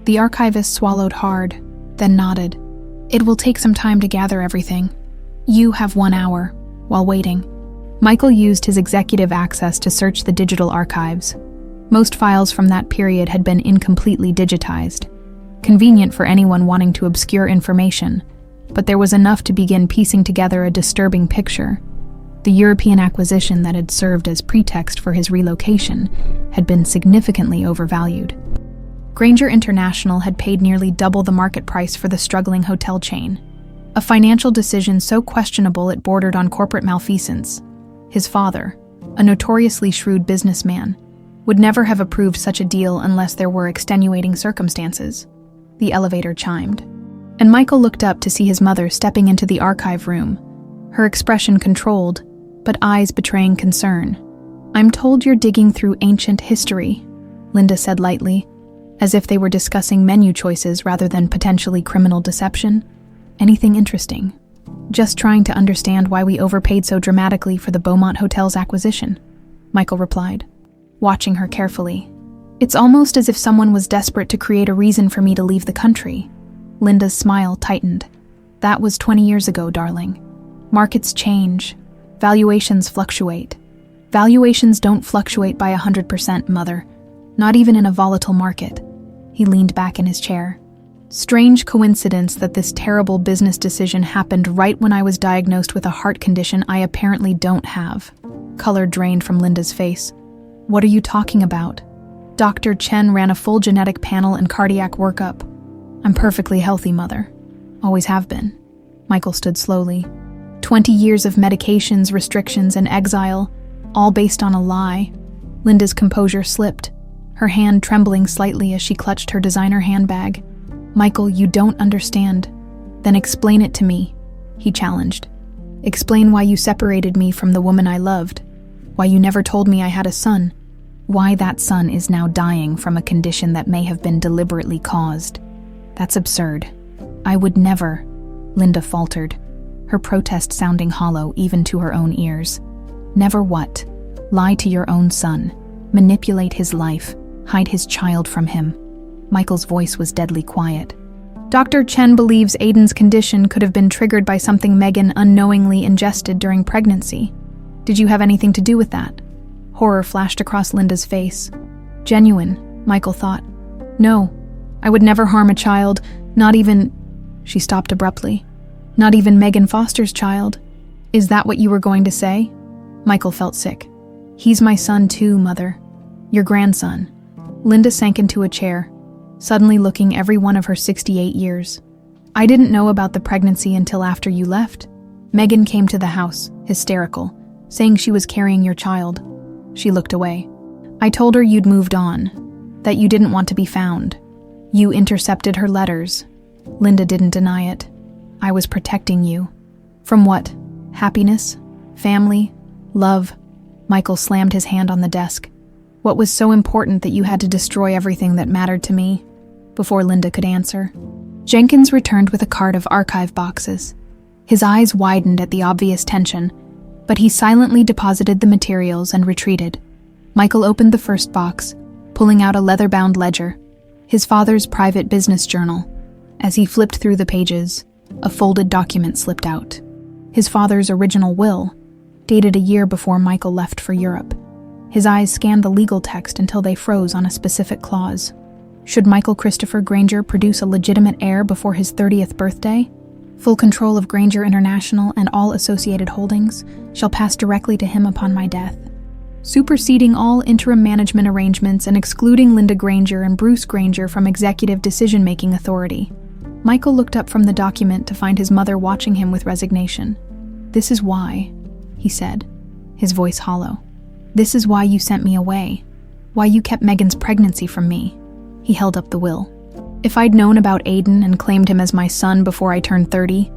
The archivist swallowed hard, then nodded. It will take some time to gather everything. You have 1 hour. While waiting, Michael used his executive access to search the digital archives. Most files from that period had been incompletely digitized. Convenient for anyone wanting to obscure information, but there was enough to begin piecing together a disturbing picture. The European acquisition that had served as pretext for his relocation had been significantly overvalued. Granger International had paid nearly double the market price for the struggling hotel chain, a financial decision so questionable it bordered on corporate malfeasance. His father, a notoriously shrewd businessman, would never have approved such a deal unless there were extenuating circumstances. The elevator chimed, and Michael looked up to see his mother stepping into the archive room, her expression controlled, but eyes betraying concern. "I'm told you're digging through ancient history," Linda said lightly, as if they were discussing menu choices rather than potentially criminal deception. "Anything interesting?" "Just trying to understand why we overpaid so dramatically for the Beaumont Hotel's acquisition," Michael replied, watching her carefully. "It's almost as if someone was desperate to create a reason for me to leave the country." Linda's smile tightened. "That was 20 years ago, darling. Markets change. Valuations fluctuate. Valuations don't fluctuate by 100%, mother. Not even in a volatile market." He leaned back in his chair. "Strange coincidence that this terrible business decision happened right when I was diagnosed with a heart condition I apparently don't have." Color drained from Linda's face. "What are you talking about?" "Dr. Chen ran a full genetic panel and cardiac workup. I'm perfectly healthy, mother. Always have been." Michael stood slowly. 20 years of medications, restrictions, and exile, all based on a lie. Linda's composure slipped, her hand trembling slightly as she clutched her designer handbag. "Michael, you don't understand." "Then explain it to me," he challenged. "Explain why you separated me from the woman I loved, why you never told me I had a son, why that son is now dying from a condition that may have been deliberately caused." "That's absurd. I would never," Linda faltered, her protest sounding hollow even to her own ears. "Never what? Lie to your own son, manipulate his life, hide his child from him." Michael's voice was deadly quiet. "Dr. Chen believes Aiden's condition could have been triggered by something Megan unknowingly ingested during pregnancy. Did you have anything to do with that?" Horror flashed across Linda's face. Genuine, Michael thought. "No, I would never harm a child, not even—" She stopped abruptly. "Not even Megan Foster's child? Is that what you were going to say?" Michael felt sick. "He's my son too, mother. Your grandson." Linda sank into a chair, suddenly looking every one of her 68 years. "I didn't know about the pregnancy until after you left. Megan came to the house, hysterical, saying she was carrying your child." She looked away. "I told her you'd moved on, that you didn't want to be found. You intercepted her letters." Linda didn't deny it. "I was protecting you." "From what? Happiness? Family? Love?" Michael slammed his hand on the desk. "What was so important that you had to destroy everything that mattered to me?" Before Linda could answer, Jenkins returned with a cart of archive boxes. His eyes widened at the obvious tension, but he silently deposited the materials and retreated. Michael opened the first box, pulling out a leather-bound ledger, his father's private business journal. As he flipped through the pages, a folded document slipped out. His father's original will, dated a year before Michael left for Europe. His eyes scanned the legal text until they froze on a specific clause. Should Michael Christopher Granger produce a legitimate heir before his 30th birthday, full control of Granger International and all associated holdings shall pass directly to him upon my death, superseding all interim management arrangements and excluding Linda Granger and Bruce Granger from executive decision-making authority. Michael looked up from the document to find his mother watching him with resignation. "This is why," he said, his voice hollow. "This is why you sent me away. Why you kept Megan's pregnancy from me." He held up the will. "If I'd known about Aiden and claimed him as my son before I turned 30,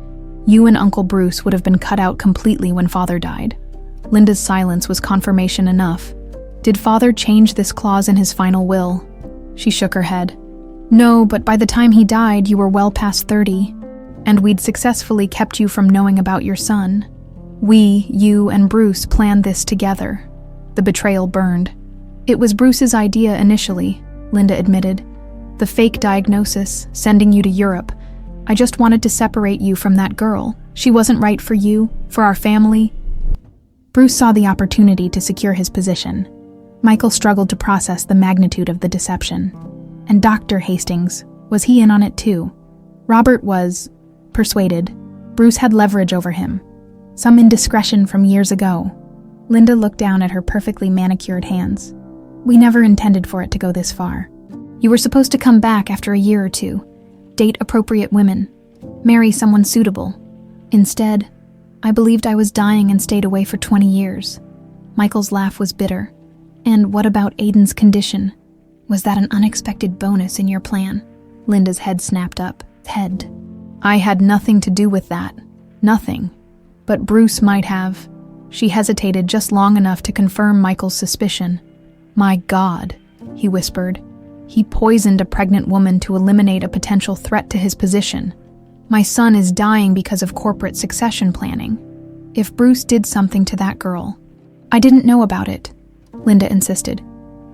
you and Uncle Bruce would have been cut out completely when Father died." Linda's silence was confirmation enough. "Did Father change this clause in his final will?" She shook her head. "No, but by the time he died, you were well past 30, and we'd successfully kept you from knowing about your son. We, you, and Bruce planned this together." The betrayal burned. "It was Bruce's idea initially," Linda admitted. "The fake diagnosis, sending you to Europe. I just wanted to separate you from that girl. She wasn't right for you, for our family." Bruce saw the opportunity to secure his position. Michael struggled to process the magnitude of the deception. And Dr. Hastings, was he in on it too? Robert was persuaded. Bruce had leverage over him. Some indiscretion from years ago. Linda looked down at her perfectly manicured hands. "We never intended for it to go this far. You were supposed to come back after a year or two, date appropriate women, marry someone suitable. Instead, I believed I was dying and stayed away for 20 years. Michael's laugh was bitter. "And what about Aiden's condition? Was that an unexpected bonus in your plan?" Linda's head snapped up. Head. "I had nothing to do with that. Nothing. But Bruce might have." She hesitated just long enough to confirm Michael's suspicion. "My God," he whispered. "He poisoned a pregnant woman to eliminate a potential threat to his position. My son is dying because of corporate succession planning. If Bruce did something to that girl—" "I didn't know about it," Linda insisted.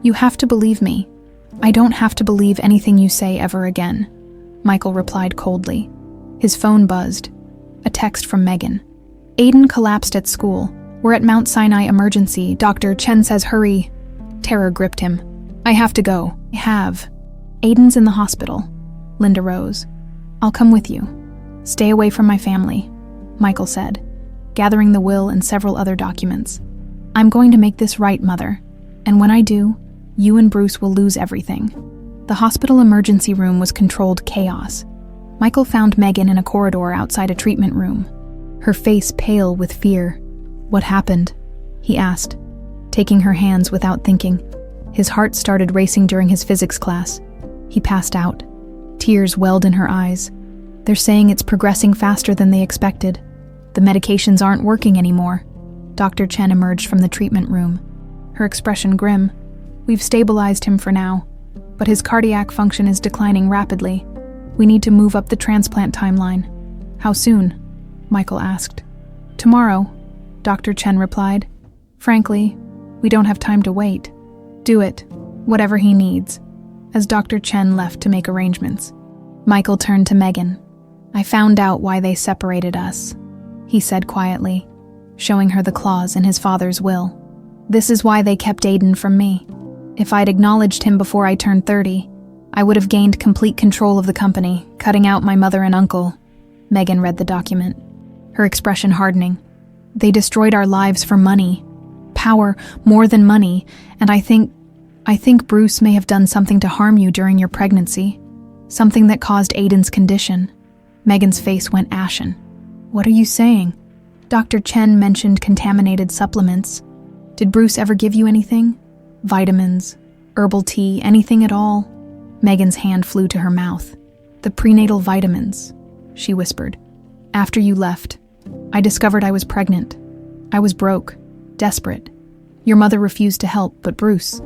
"You have to believe me. I don't have to believe anything you say ever again," Michael replied coldly. His phone buzzed. A text from Megan. "Aiden collapsed at school. We're at Mount Sinai Emergency. Dr. Chen says hurry." Terror gripped him. "I have to go. I have." "Aiden's in the hospital." Linda rose. "I'll come with you." "Stay away from my family," Michael said, gathering the will and several other documents. "I'm going to make this right, Mother. And when I do, you and Bruce will lose everything." The hospital emergency room was controlled chaos. Michael found Megan in a corridor outside a treatment room, her face pale with fear. "What happened?" he asked, taking her hands without thinking. His heart started racing during his physics class. He passed out. Tears welled in her eyes. "They're saying it's progressing faster than they expected. The medications aren't working anymore." Dr. Chen emerged from the treatment room, her expression grim. "We've stabilized him for now, but his cardiac function is declining rapidly. We need to move up the transplant timeline." "How soon?" Michael asked. "Tomorrow," Dr. Chen replied. "Frankly, we don't have time to wait. Do it, whatever he needs," as Dr. Chen left to make arrangements. Michael turned to Megan. "I found out why they separated us," he said quietly, showing her the clause in his father's will. "This is why they kept Aiden from me. If I'd acknowledged him before I turned 30, I would have gained complete control of the company, cutting out my mother and uncle." Megan read the document, her expression hardening. "They destroyed our lives for money. Power, more than money, and I think Bruce may have done something to harm you during your pregnancy. Something that caused Aiden's condition." Megan's face went ashen. "What are you saying?" Dr. Chen mentioned contaminated supplements. "Did Bruce ever give you anything? Vitamins, herbal tea, anything at all?" Megan's hand flew to her mouth. "The prenatal vitamins," she whispered. "After you left, I discovered I was pregnant. I was broke, desperate. Your mother refused to help, but Bruce,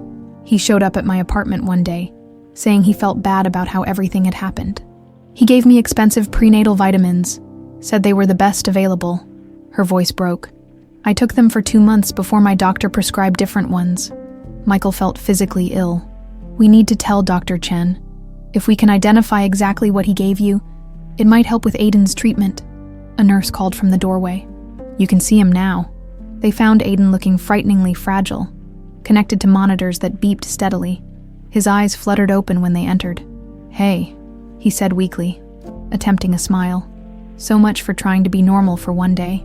he showed up at my apartment one day, saying he felt bad about how everything had happened. He gave me expensive prenatal vitamins, said they were the best available." Her voice broke. "I took them for 2 months before my doctor prescribed different ones." Michael felt physically ill. "We need to tell Dr. Chen. If we can identify exactly what he gave you, it might help with Aiden's treatment." A nurse called from the doorway. "You can see him now." They found Aiden looking frighteningly fragile, connected to monitors that beeped steadily. His eyes fluttered open when they entered. "Hey," he said weakly, attempting a smile. "So much for trying to be normal for one day."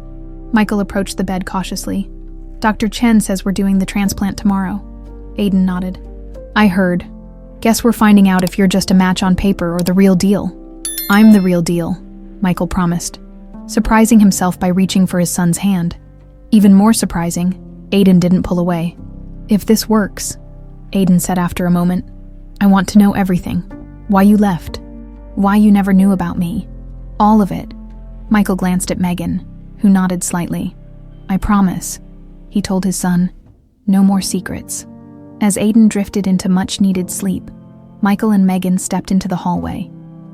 Michael approached the bed cautiously. "Dr. Chen says we're doing the transplant tomorrow." Aiden nodded. "I heard. Guess we're finding out if you're just a match on paper or the real deal." "I'm the real deal," Michael promised, surprising himself by reaching for his son's hand. Even more surprising, Aiden didn't pull away. "If this works," Aiden said after a moment, "I want to know everything. Why you left. Why you never knew about me. All of it." Michael glanced at Megan, who nodded slightly. "I promise," he told his son. "No more secrets." As Aiden drifted into much-needed sleep, Michael and Megan stepped into the hallway.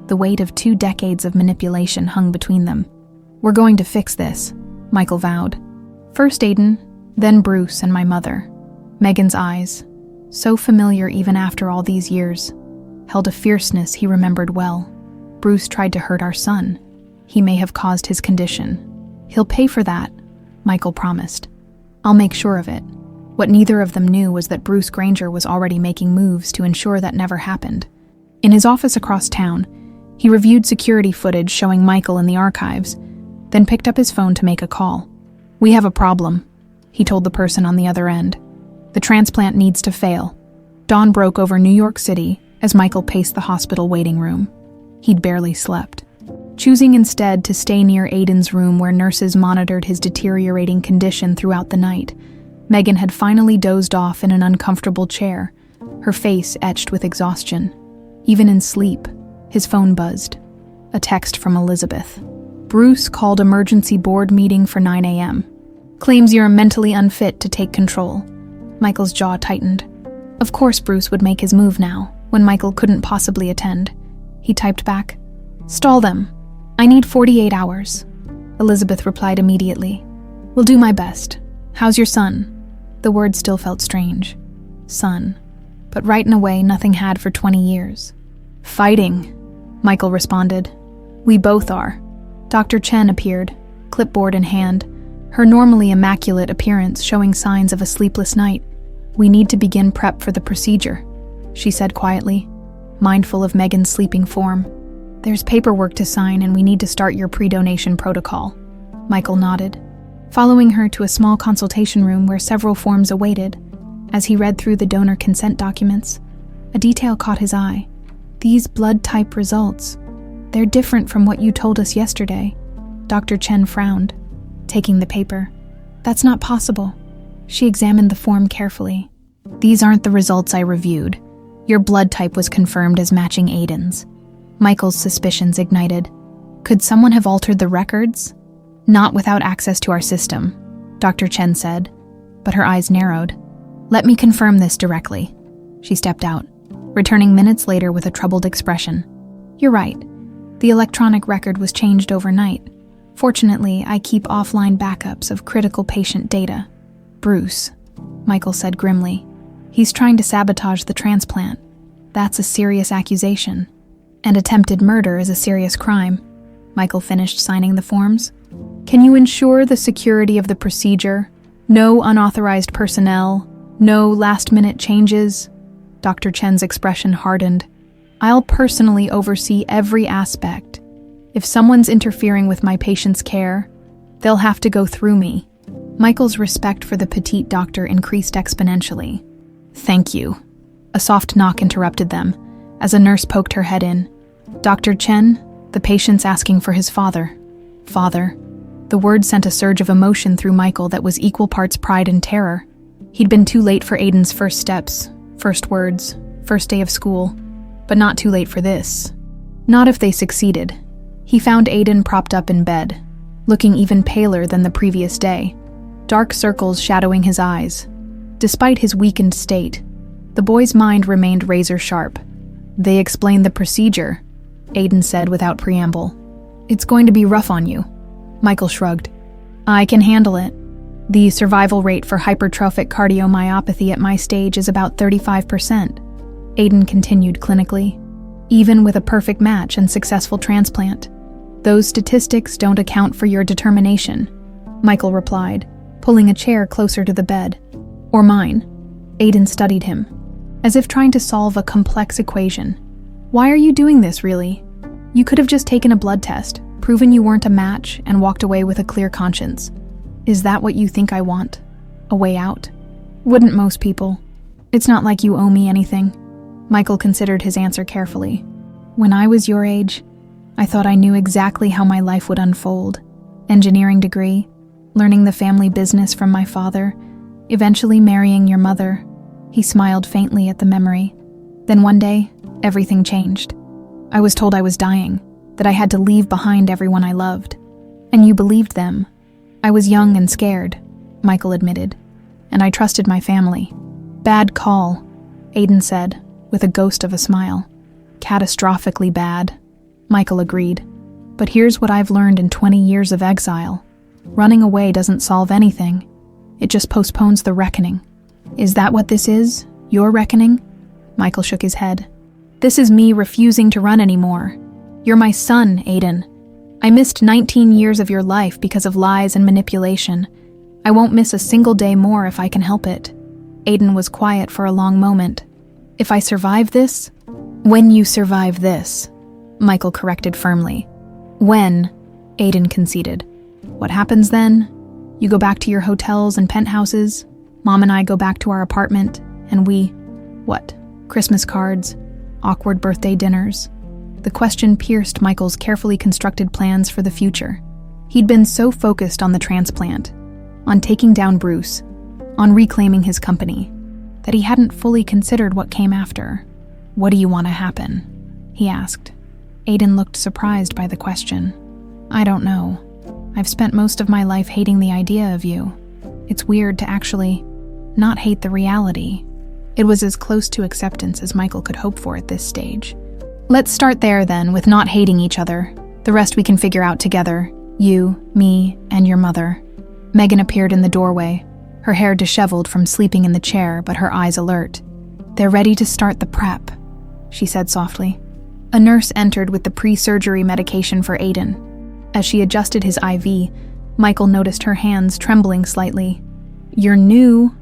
The weight of 2 decades of manipulation hung between them. "We're going to fix this," Michael vowed. "First Aiden, then Bruce and my mother." Megan's eyes, so familiar even after all these years, held a fierceness he remembered well. Bruce tried to hurt our son. He may have caused his condition. He'll pay for that, Michael promised. I'll make sure of it. What neither of them knew was that Bruce Granger was already making moves to ensure that never happened. In his office across town, he reviewed security footage showing Michael in the archives, then picked up his phone to make a call. "We have a problem," he told the person on the other end. "The transplant needs to fail." Dawn broke over New York City as Michael paced the hospital waiting room. He'd barely slept, choosing instead to stay near Aiden's room where nurses monitored his deteriorating condition throughout the night. Megan had finally dozed off in an uncomfortable chair, her face etched with exhaustion. Even in sleep, his phone buzzed. A text from Elizabeth. "Bruce called emergency board meeting for 9 a.m. Claims you're mentally unfit to take control." Michael's jaw tightened. Of course Bruce would make his move now, when Michael couldn't possibly attend. He typed back, "Stall them. I need 48 hours. Elizabeth replied immediately, "Will do my best. How's your son?" The word still felt strange. Son. But right in a way nothing had for 20 years. "Fighting," Michael responded. "We both are." Dr. Chen appeared, clipboard in hand, her normally immaculate appearance showing signs of a sleepless night. "We need to begin prep for the procedure," she said quietly, mindful of Megan's sleeping form. "There's paperwork to sign and we need to start your pre-donation protocol." Michael nodded, following her to a small consultation room where several forms awaited. As he read through the donor consent documents, a detail caught his eye. "These blood type results, they're different from what you told us yesterday." Dr. Chen frowned, taking the paper. "That's not possible." She examined the form carefully. "These aren't the results I reviewed. Your blood type was confirmed as matching Aiden's." Michael's suspicions ignited. Could someone have altered the records? "Not without access to our system," Dr. Chen said, but her eyes narrowed. "Let me confirm this directly." She stepped out, returning minutes later with a troubled expression. "You're right. The electronic record was changed overnight. Fortunately, I keep offline backups of critical patient data." "Bruce," Michael said grimly. "He's trying to sabotage the transplant. That's a serious accusation. And attempted murder is a serious crime." Michael finished signing the forms. "Can you ensure the security of the procedure? No unauthorized personnel? No last-minute changes?" Dr. Chen's expression hardened. "I'll personally oversee every aspect. If someone's interfering with my patient's care, they'll have to go through me." Michael's respect for the petite doctor increased exponentially. "Thank you." A soft knock interrupted them, as a nurse poked her head in. "Dr. Chen, the patient's asking for his father." "Father?" The word sent a surge of emotion through Michael that was equal parts pride and terror. He'd been too late for Aiden's first steps, first words, first day of school, but not too late for this. Not if they succeeded. He found Aiden propped up in bed, looking even paler than the previous day, dark circles shadowing his eyes. Despite his weakened state, the boy's mind remained razor-sharp. "They explained the procedure," Aiden said without preamble. "It's going to be rough on you." Michael shrugged. "I can handle it. The survival rate for hypertrophic cardiomyopathy at my stage is about 35%. Aiden continued clinically. "Even with a perfect match and successful transplant. Those statistics don't account for your determination," Michael replied, pulling a chair closer to the bed. "Or mine." Aiden studied him, as if trying to solve a complex equation. "Why are you doing this, really? You could have just taken a blood test, proven you weren't a match, and walked away with a clear conscience. Is that what you think I want? A way out? Wouldn't most people. It's not like you owe me anything." Michael considered his answer carefully. "When I was your age, I thought I knew exactly how my life would unfold. Engineering degree, learning the family business from my father, eventually marrying your mother." He smiled faintly at the memory. "Then one day, everything changed. I was told I was dying, that I had to leave behind everyone I loved. And you believed them. I was young and scared," Michael admitted, "and I trusted my family." "Bad call," Aiden said, with a ghost of a smile. "Catastrophically bad," Michael agreed. "But here's what I've learned in 20 years of exile. Running away doesn't solve anything. It just postpones the reckoning." "Is that what this is? Your reckoning?" Michael shook his head. "This is me refusing to run anymore. "You're my son, Aiden. I missed 19 years of your life because of lies and manipulation. I won't miss a single day more if I can help it." Aiden was quiet for a long moment. "If I survive this?" "When you survive this," Michael corrected firmly. "When?" Aiden conceded. "What happens then? You go back to your hotels and penthouses. Mom and I go back to our apartment, and we... what? Christmas cards, awkward birthday dinners." The question pierced Michael's carefully constructed plans for the future. He'd been so focused on the transplant, on taking down Bruce, on reclaiming his company, that he hadn't fully considered what came after. "What do you want to happen?" he asked. Aiden looked surprised by the question. "I don't know. I've spent most of my life hating the idea of you. It's weird to actually not hate the reality." It was as close to acceptance as Michael could hope for at this stage. "Let's start there then, with not hating each other. The rest we can figure out together. You, me, and your mother." Megan appeared in the doorway, her hair disheveled from sleeping in the chair, but her eyes alert. "They're ready to start the prep," she said softly. A nurse entered with the pre-surgery medication for Aiden. As she adjusted his IV, Michael noticed her hands trembling slightly. "You're new,"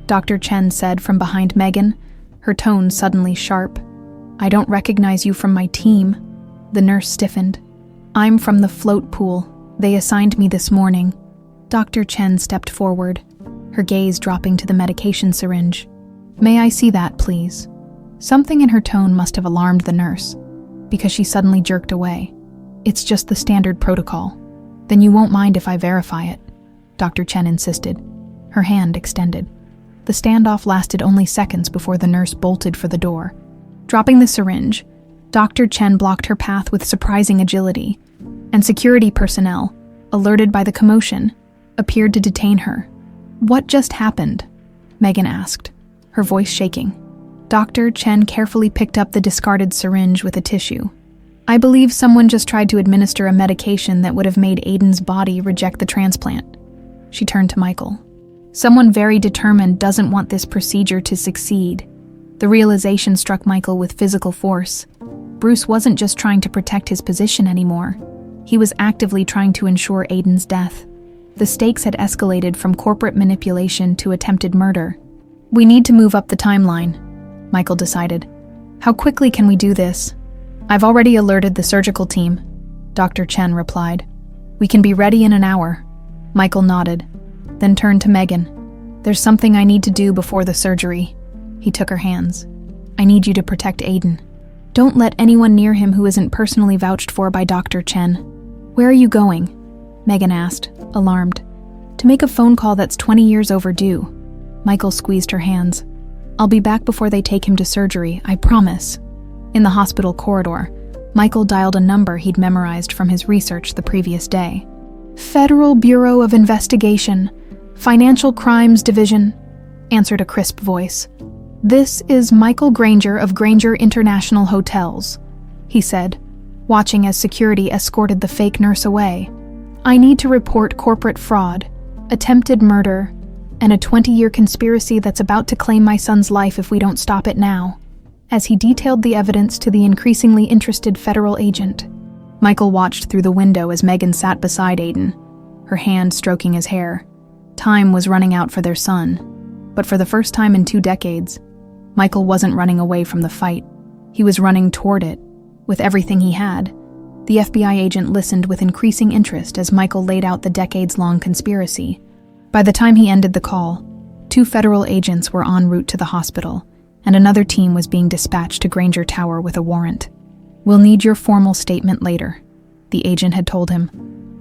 Dr. Chen said from behind Megan, her tone suddenly sharp. "I don't recognize you from my team." The nurse stiffened. "I'm from the float pool. They assigned me this morning." Dr. Chen stepped forward, her gaze dropping to the medication syringe. "May I see that, please?" Something in her tone must have alarmed the nurse, because she suddenly jerked away. "It's just the standard protocol." "Then you won't mind if I verify it," Dr. Chen insisted, her hand extended. The standoff lasted only seconds before the nurse bolted for the door. Dropping the syringe, Dr. Chen blocked her path with surprising agility, and security personnel, alerted by the commotion, appeared to detain her. "What just happened?" Megan asked, her voice shaking. Dr. Chen carefully picked up the discarded syringe with a tissue. "I believe someone just tried to administer a medication that would have made Aiden's body reject the transplant." She turned to Michael. "Someone very determined doesn't want this procedure to succeed." The realization struck Michael with physical force. Bruce wasn't just trying to protect his position anymore. He was actively trying to ensure Aiden's death. The stakes had escalated from corporate manipulation to attempted murder. "We need to move up the timeline," Michael decided. "How quickly can we do this?" "I've already alerted the surgical team," Dr. Chen replied. "We can be ready in an hour." Michael nodded, then turned to Megan. "There's something I need to do before the surgery." He took her hands. "I need you to protect Aiden. Don't let anyone near him who isn't personally vouched for by Dr. Chen." "Where are you going?" Megan asked, alarmed. "To make a phone call that's 20 years overdue." Michael squeezed her hands. "I'll be back before they take him to surgery, I promise." In the hospital corridor, Michael dialed a number he'd memorized from his research the previous day. "Federal Bureau of Investigation, Financial Crimes Division," answered a crisp voice. "This is Michael Granger of Granger International Hotels," he said, watching as security escorted the fake nurse away. "I need to report corporate fraud, attempted murder, and a 20-year conspiracy that's about to claim my son's life if we don't stop it now." As he detailed the evidence to the increasingly interested federal agent, Michael watched through the window as Megan sat beside Aiden, her hand stroking his hair. Time was running out for their son, but for the first time in 2 decades, Michael wasn't running away from the fight. He was running toward it, with everything he had. The FBI agent listened with increasing interest as Michael laid out the decades-long conspiracy. By the time he ended the call, 2 federal agents were en route to the hospital, and another team was being dispatched to Granger Tower with a warrant. "We'll need your formal statement later," the agent had told him,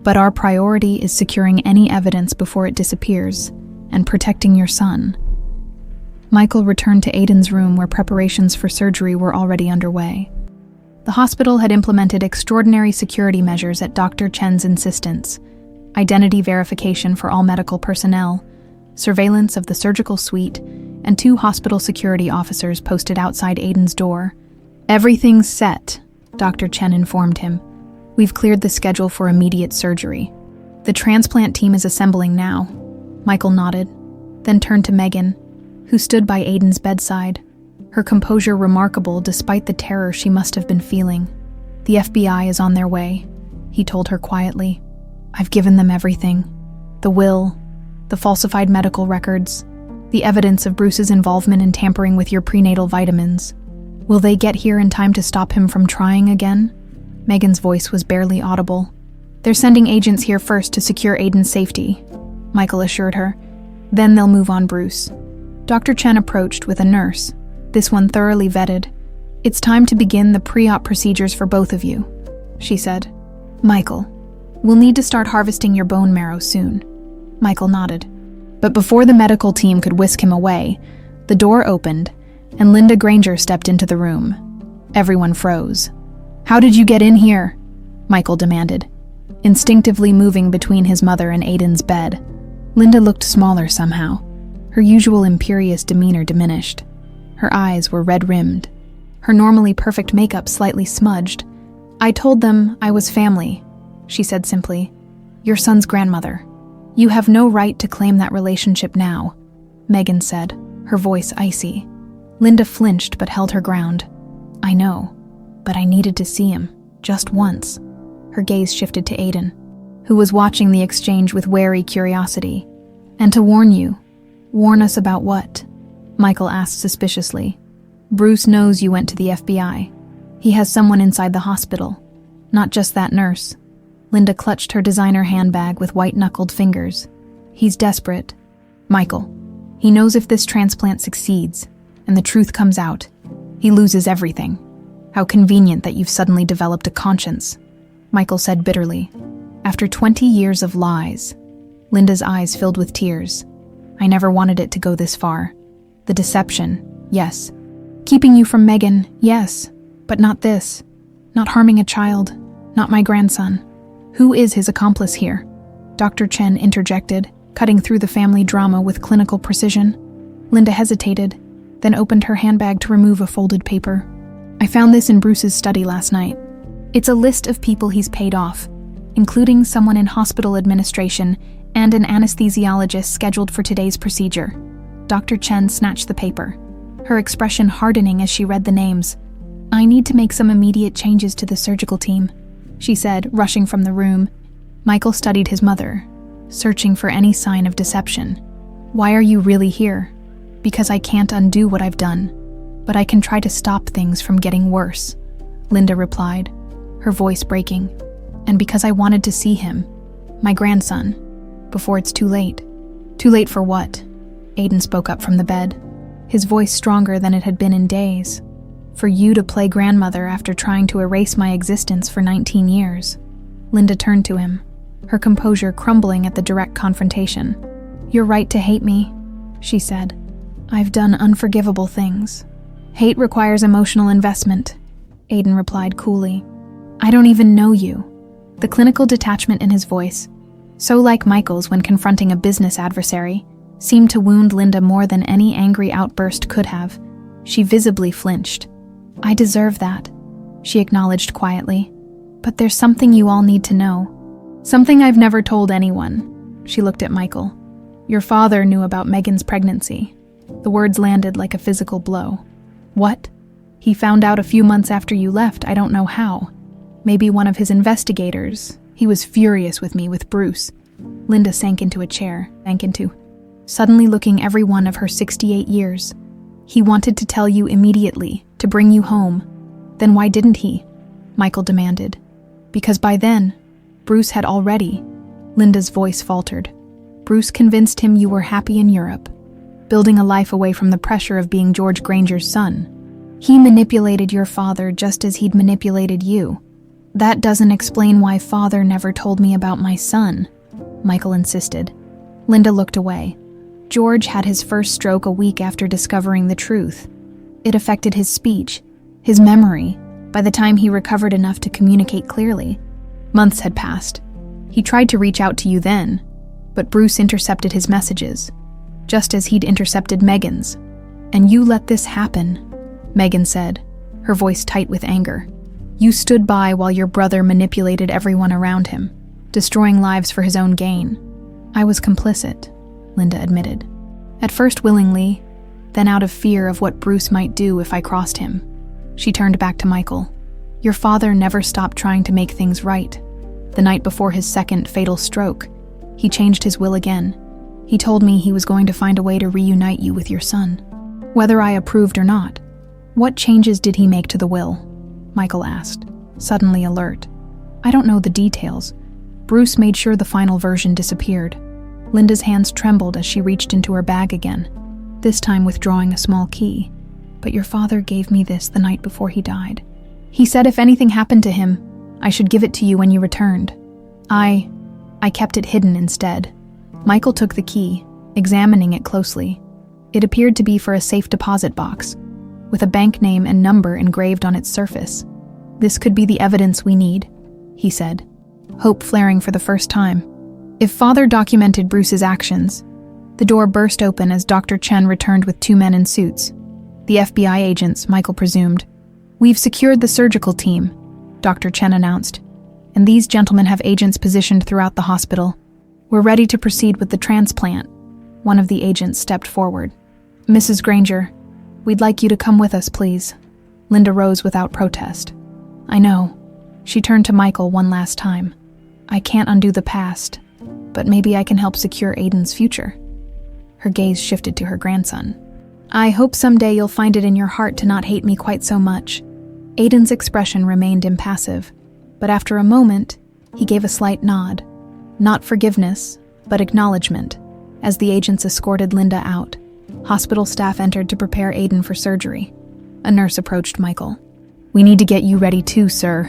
"but our priority is securing any evidence before it disappears and protecting your son." Michael returned to Aiden's room where preparations for surgery were already underway. The hospital had implemented extraordinary security measures at Dr. Chen's insistence: identity verification for all medical personnel, surveillance of the surgical suite, and 2 hospital security officers posted outside Aiden's door. "Everything's set," Dr. Chen informed him. "We've cleared the schedule for immediate surgery. The transplant team is assembling now." Michael nodded, then turned to Megan, who stood by Aiden's bedside, her composure remarkable despite the terror she must have been feeling. The FBI is on their way, he told her quietly. I've given them everything. The will, the falsified medical records, the evidence of Bruce's involvement in tampering with your prenatal vitamins. Will they get here in time to stop him from trying again? Megan's voice was barely audible. They're sending agents here first to secure Aiden's safety, Michael assured her. Then they'll move on Bruce. Dr. Chen approached with a nurse, this one thoroughly vetted. It's time to begin the pre-op procedures for both of you, she said. Michael, we'll need to start harvesting your bone marrow soon. Michael nodded. But before the medical team could whisk him away, the door opened and Linda Granger stepped into the room. Everyone froze. How did you get in here? Michael demanded, instinctively moving between his mother and Aiden's bed. Linda looked smaller somehow. Her usual imperious demeanor diminished. Her eyes were red-rimmed. Her normally perfect makeup slightly smudged. I told them I was family, she said simply. Your son's grandmother. You have no right to claim that relationship now, Megan said, her voice icy. Linda flinched but held her ground. I know, but I needed to see him, just once. Her gaze shifted to Aiden, who was watching the exchange with wary curiosity. And to warn you. Warn us about what? Michael asked suspiciously. Bruce knows you went to the FBI. He has someone inside the hospital. Not just that nurse. Linda clutched her designer handbag with white-knuckled fingers. He's desperate. Michael. He knows if this transplant succeeds, and the truth comes out, he loses everything. How convenient that you've suddenly developed a conscience, Michael said bitterly. After 20 years of lies. Linda's eyes filled with tears. I never wanted it to go this far. The deception, yes. Keeping you from Megan, yes. But not this. Not harming a child. Not my grandson. Who is his accomplice here? Dr. Chen interjected, cutting through the family drama with clinical precision. Linda hesitated, then opened her handbag to remove a folded paper. I found this in Bruce's study last night. It's a list of people he's paid off, including someone in hospital administration and an anesthesiologist scheduled for today's procedure. Dr. Chen snatched the paper, her expression hardening as she read the names. I need to make some immediate changes to the surgical team, she said, rushing from the room. Michael studied his mother, searching for any sign of deception. Why are you really here? Because I can't undo what I've done, but I can try to stop things from getting worse, Linda replied, her voice breaking. And because I wanted to see him, my grandson, before it's too late. Too late for what? Aiden spoke up from the bed, his voice stronger than it had been in days. For you to play grandmother after trying to erase my existence for 19 years. Linda turned to him, her composure crumbling at the direct confrontation. You're right to hate me, she said. I've done unforgivable things. Hate requires emotional investment, Aiden replied coolly. I don't even know you. The clinical detachment in his voice, so like Michael's when confronting a business adversary, seemed to wound Linda more than any angry outburst could have. She visibly flinched. I deserve that, she acknowledged quietly. But there's something you all need to know. Something I've never told anyone. She looked at Michael. Your father knew about Megan's pregnancy. The words landed like a physical blow. What? He found out a few months after you left, I don't know how. Maybe one of his investigators. He was furious with me, with Bruce. Linda sank into a chair, suddenly looking every one of her 68 years. He wanted to tell you immediately, to bring you home. Then why didn't he? Michael demanded. Because by then, Bruce had already. Linda's voice faltered. Bruce convinced him you were happy in Europe, building a life away from the pressure of being George Granger's son. He manipulated your father just as he'd manipulated you. That doesn't explain why father never told me about my son, Michael insisted. Linda looked away. George had his first stroke a week after discovering the truth. It affected his speech, his memory, by the time he recovered enough to communicate clearly. Months had passed. He tried to reach out to you then, but Bruce intercepted his messages, just as he'd intercepted Megan's. And you let this happen, Megan said, her voice tight with anger. You stood by while your brother manipulated everyone around him, destroying lives for his own gain. I was complicit, Linda admitted. At first willingly, then out of fear of what Bruce might do if I crossed him. She turned back to Michael. Your father never stopped trying to make things right. The night before his second fatal stroke, he changed his will again. He told me he was going to find a way to reunite you with your son. Whether I approved or not. What changes did he make to the will? Michael asked, suddenly alert. I don't know the details. Bruce made sure the final version disappeared. Linda's hands trembled as she reached into her bag again, this time withdrawing a small key. But your father gave me this the night before he died. He said if anything happened to him, I should give it to you when you returned. I kept it hidden instead. Michael took the key, examining it closely. It appeared to be for a safe deposit box, with a bank name and number engraved on its surface. This could be the evidence we need, he said, hope flaring for the first time. If father documented Bruce's actions. The door burst open as Dr. Chen returned with 2 men in suits. The FBI agents, Michael presumed. We've secured the surgical team, Dr. Chen announced, and these gentlemen have agents positioned throughout the hospital. We're ready to proceed with the transplant. One of the agents stepped forward. Mrs. Granger, we'd like you to come with us, please. Linda rose without protest. I know. She turned to Michael one last time. I can't undo the past, but maybe I can help secure Aiden's future. Her gaze shifted to her grandson. I hope someday you'll find it in your heart to not hate me quite so much. Aiden's expression remained impassive, but after a moment, he gave a slight nod. Not forgiveness, but acknowledgement. As the agents escorted Linda out, hospital staff entered to prepare Aiden for surgery. A nurse approached Michael. We need to get you ready too, sir.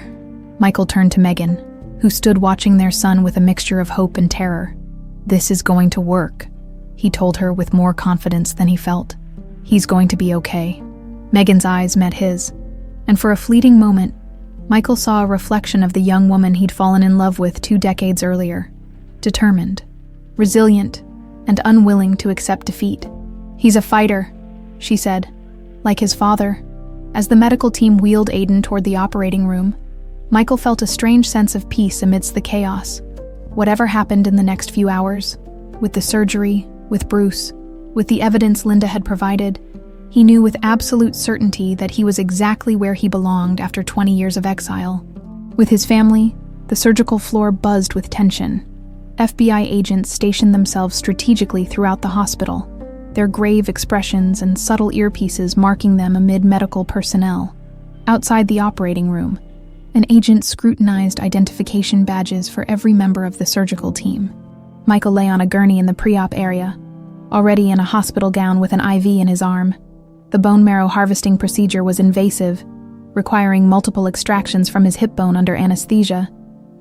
Michael turned to Megan, who stood watching their son with a mixture of hope and terror. This is going to work, he told her with more confidence than he felt. He's going to be okay. Megan's eyes met his, and for a fleeting moment, Michael saw a reflection of the young woman he'd fallen in love with 2 decades earlier. Determined, resilient, and unwilling to accept defeat. He's a fighter, she said, like his father. As the medical team wheeled Aiden toward the operating room, Michael felt a strange sense of peace amidst the chaos. Whatever happened in the next few hours, with the surgery, with Bruce, with the evidence Linda had provided, he knew with absolute certainty that he was exactly where he belonged after 20 years of exile. With his family, the surgical floor buzzed with tension. FBI agents stationed themselves strategically throughout the hospital, their grave expressions and subtle earpieces marking them amid medical personnel. Outside the operating room, an agent scrutinized identification badges for every member of the surgical team. Michael lay on a gurney in the pre-op area, already in a hospital gown with an IV in his arm. The bone marrow harvesting procedure was invasive, requiring multiple extractions from his hip bone under anesthesia.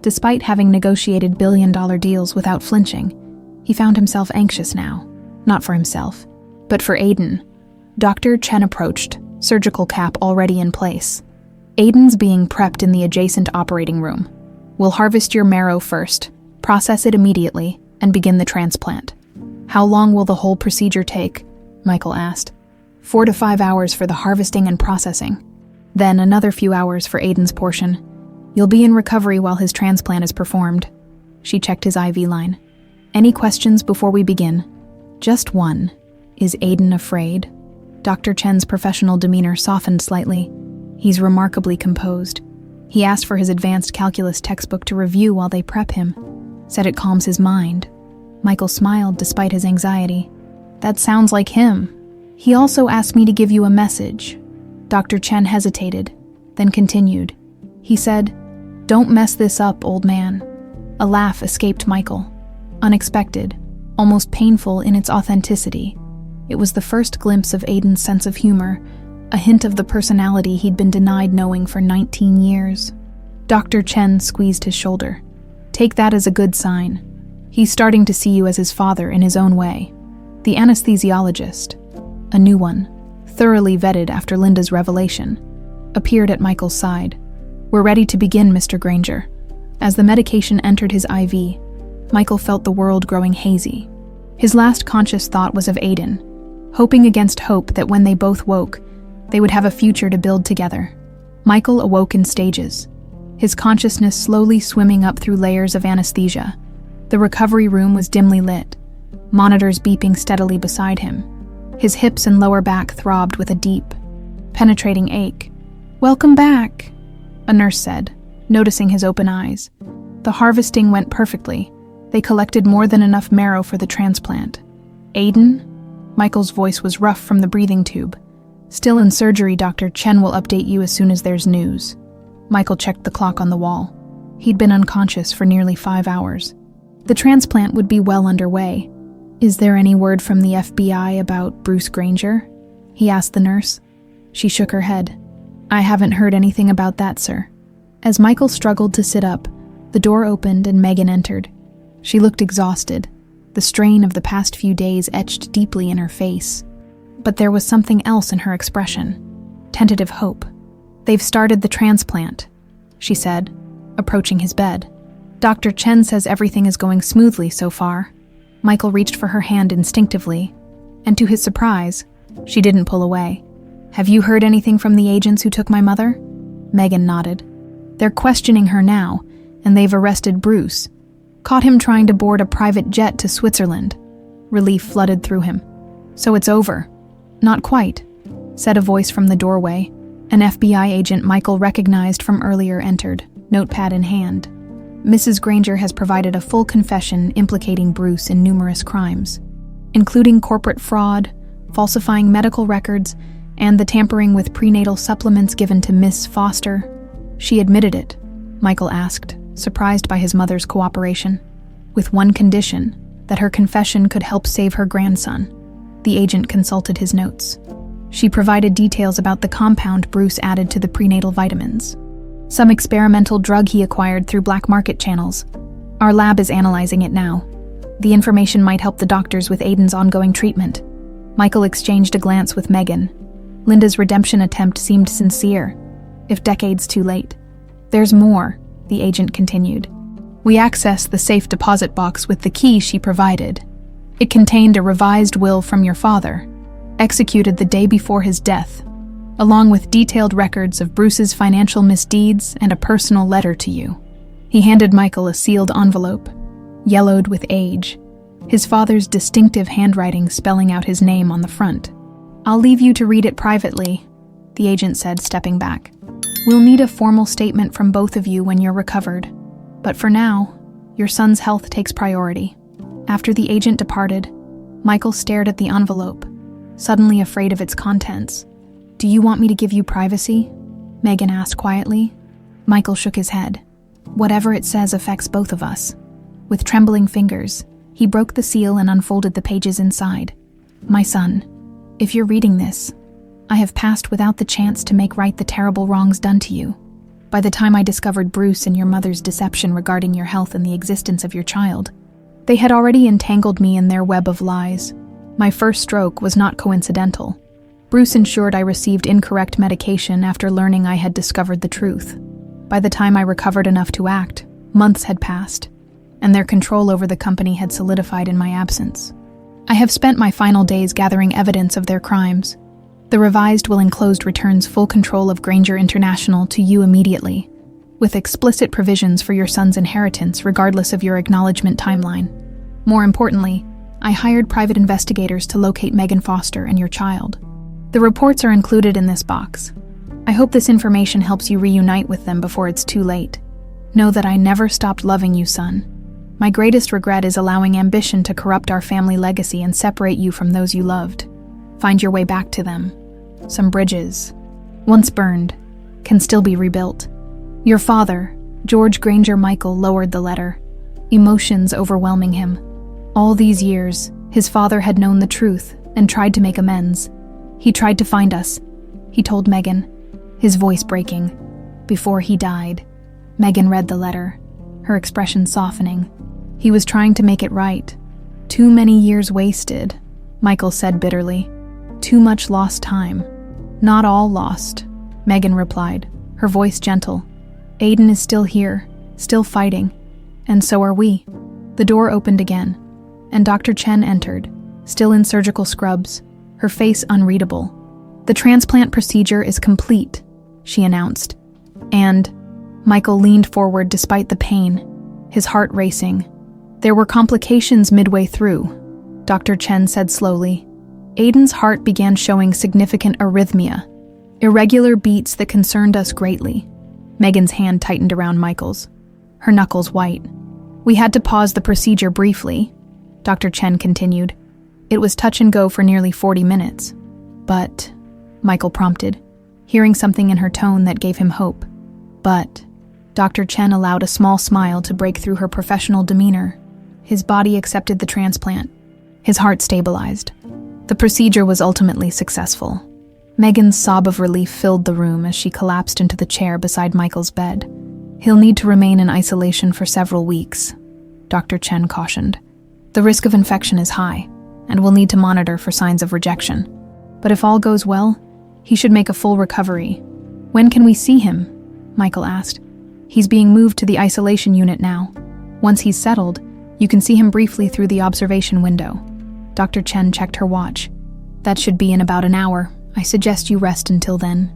Despite having negotiated billion-dollar deals without flinching, he found himself anxious now, not for himself, but for Aiden. Dr. Chen approached, surgical cap already in place. Aiden's being prepped in the adjacent operating room. We'll harvest your marrow first, process it immediately, and begin the transplant. How long will the whole procedure take? Michael asked. 4 to 5 hours for the harvesting and processing. Then another few hours for Aiden's portion. You'll be in recovery while his transplant is performed. She checked his IV line. Any questions before we begin? Just one. Is Aiden afraid? Dr. Chen's professional demeanor softened slightly. He's remarkably composed. He asked for his advanced calculus textbook to review while they prep him. Said it calms his mind. Michael smiled despite his anxiety. That sounds like him. He also asked me to give you a message. Dr. Chen hesitated, then continued. He said, "Don't mess this up, old man." A laugh escaped Michael. Unexpected, almost painful in its authenticity. It was the first glimpse of Aiden's sense of humor, a hint of the personality he'd been denied knowing for 19 years. Dr. Chen squeezed his shoulder. Take that as a good sign. He's starting to see you as his father in his own way. The anesthesiologist, a new one, thoroughly vetted after Linda's revelation, appeared at Michael's side. We're ready to begin, Mr. Granger. As the medication entered his IV, Michael felt the world growing hazy. His last conscious thought was of Aiden, hoping against hope that when they both woke, they would have a future to build together. Michael awoke in stages, his consciousness slowly swimming up through layers of anesthesia. The recovery room was dimly lit, monitors beeping steadily beside him. His hips and lower back throbbed with a deep, penetrating ache. Welcome back. a nurse said, noticing his open eyes. The harvesting went perfectly. They collected more than enough marrow for the transplant. Aiden? Michael's voice was rough from the breathing tube. Still in surgery, Dr. Chen will update you as soon as there's news. Michael checked the clock on the wall. He'd been unconscious for nearly 5 hours. The transplant would be well underway. Is there any word from the FBI about Bruce Granger? He asked the nurse. She shook her head. I haven't heard anything about that, sir. As Michael struggled to sit up, the door opened and Megan entered. She looked exhausted, the strain of the past few days etched deeply in her face. But there was something else in her expression, tentative hope. They've started the transplant, she said, approaching his bed. Dr. Chen says everything is going smoothly so far. Michael reached for her hand instinctively, and to his surprise, she didn't pull away. Have you heard anything from the agents who took my mother? Megan nodded. They're questioning her now, and they've arrested Bruce. Caught him trying to board a private jet to Switzerland. Relief flooded through him. So it's over. Not quite, said a voice from the doorway. An FBI agent Michael recognized from earlier entered, notepad in hand. Mrs. Granger has provided a full confession implicating Bruce in numerous crimes, including corporate fraud, falsifying medical records, and the tampering with prenatal supplements given to Miss Foster. She admitted it, Michael asked, surprised by his mother's cooperation. With one condition, that her confession could help save her grandson. The agent consulted his notes. She provided details about the compound Bruce added to the prenatal vitamins. Some experimental drug he acquired through black market channels. Our lab is analyzing it now. The information might help the doctors with Aiden's ongoing treatment. Michael exchanged a glance with Megan. Linda's redemption attempt seemed sincere, if decades too late. There's more, the agent continued. We accessed the safe deposit box with the key she provided. It contained a revised will from your father, executed the day before his death, along with detailed records of Bruce's financial misdeeds and a personal letter to you. He handed Michael a sealed envelope, yellowed with age, his father's distinctive handwriting spelling out his name on the front. I'll leave you to read it privately, the agent said, stepping back. We'll need a formal statement from both of you when you're recovered. But for now, your son's health takes priority. After the agent departed, Michael stared at the envelope, suddenly afraid of its contents. Do you want me to give you privacy? Megan asked quietly. Michael shook his head. Whatever it says affects both of us. With trembling fingers, he broke the seal and unfolded the pages inside. My son, if you're reading this, I have passed without the chance to make right the terrible wrongs done to you. By the time I discovered Bruce and your mother's deception regarding your health and the existence of your child, they had already entangled me in their web of lies. My first stroke was not coincidental. Bruce ensured I received incorrect medication after learning I had discovered the truth. By the time I recovered enough to act, months had passed, and their control over the company had solidified in my absence. I have spent my final days gathering evidence of their crimes. The revised will enclosed returns full control of Granger International to you immediately, with explicit provisions for your son's inheritance regardless of your acknowledgement timeline. More importantly, I hired private investigators to locate Megan Foster and your child. The reports are included in this box. I hope this information helps you reunite with them before it's too late. Know that I never stopped loving you, son. My greatest regret is allowing ambition to corrupt our family legacy and separate you from those you loved. Find your way back to them. Some bridges, once burned, can still be rebuilt. Your father, George Granger Michael, lowered the letter, emotions overwhelming him. All these years, his father had known the truth and tried to make amends. He tried to find us, he told Megan, his voice breaking. Before he died, Megan read the letter, her expression softening. He was trying to make it right. Too many years wasted, Michael said bitterly. Too much lost time. Not all lost, Megan replied, her voice gentle. Aiden is still here, still fighting, and so are we. The door opened again, and Dr. Chen entered, still in surgical scrubs, her face unreadable. The transplant procedure is complete, she announced, and Michael leaned forward despite the pain, his heart racing. There were complications midway through, Dr. Chen said slowly. Aiden's heart began showing significant arrhythmia, irregular beats that concerned us greatly. Megan's hand tightened around Michael's, her knuckles white. "We had to pause the procedure briefly," Dr. Chen continued. "It was touch and go for nearly 40 minutes. But," Michael prompted, hearing something in her tone that gave him hope. "But," Dr. Chen allowed a small smile to break through her professional demeanor. His body accepted the transplant. His heart stabilized. The procedure was ultimately successful. Megan's sob of relief filled the room as she collapsed into the chair beside Michael's bed. "He'll need to remain in isolation for several weeks," Dr. Chen cautioned. "The risk of infection is high, and we'll need to monitor for signs of rejection. But if all goes well, he should make a full recovery." "When can we see him?" Michael asked. "He's being moved to the isolation unit now. Once he's settled, you can see him briefly through the observation window." Dr. Chen checked her watch. "That should be in about an hour. I suggest you rest until then.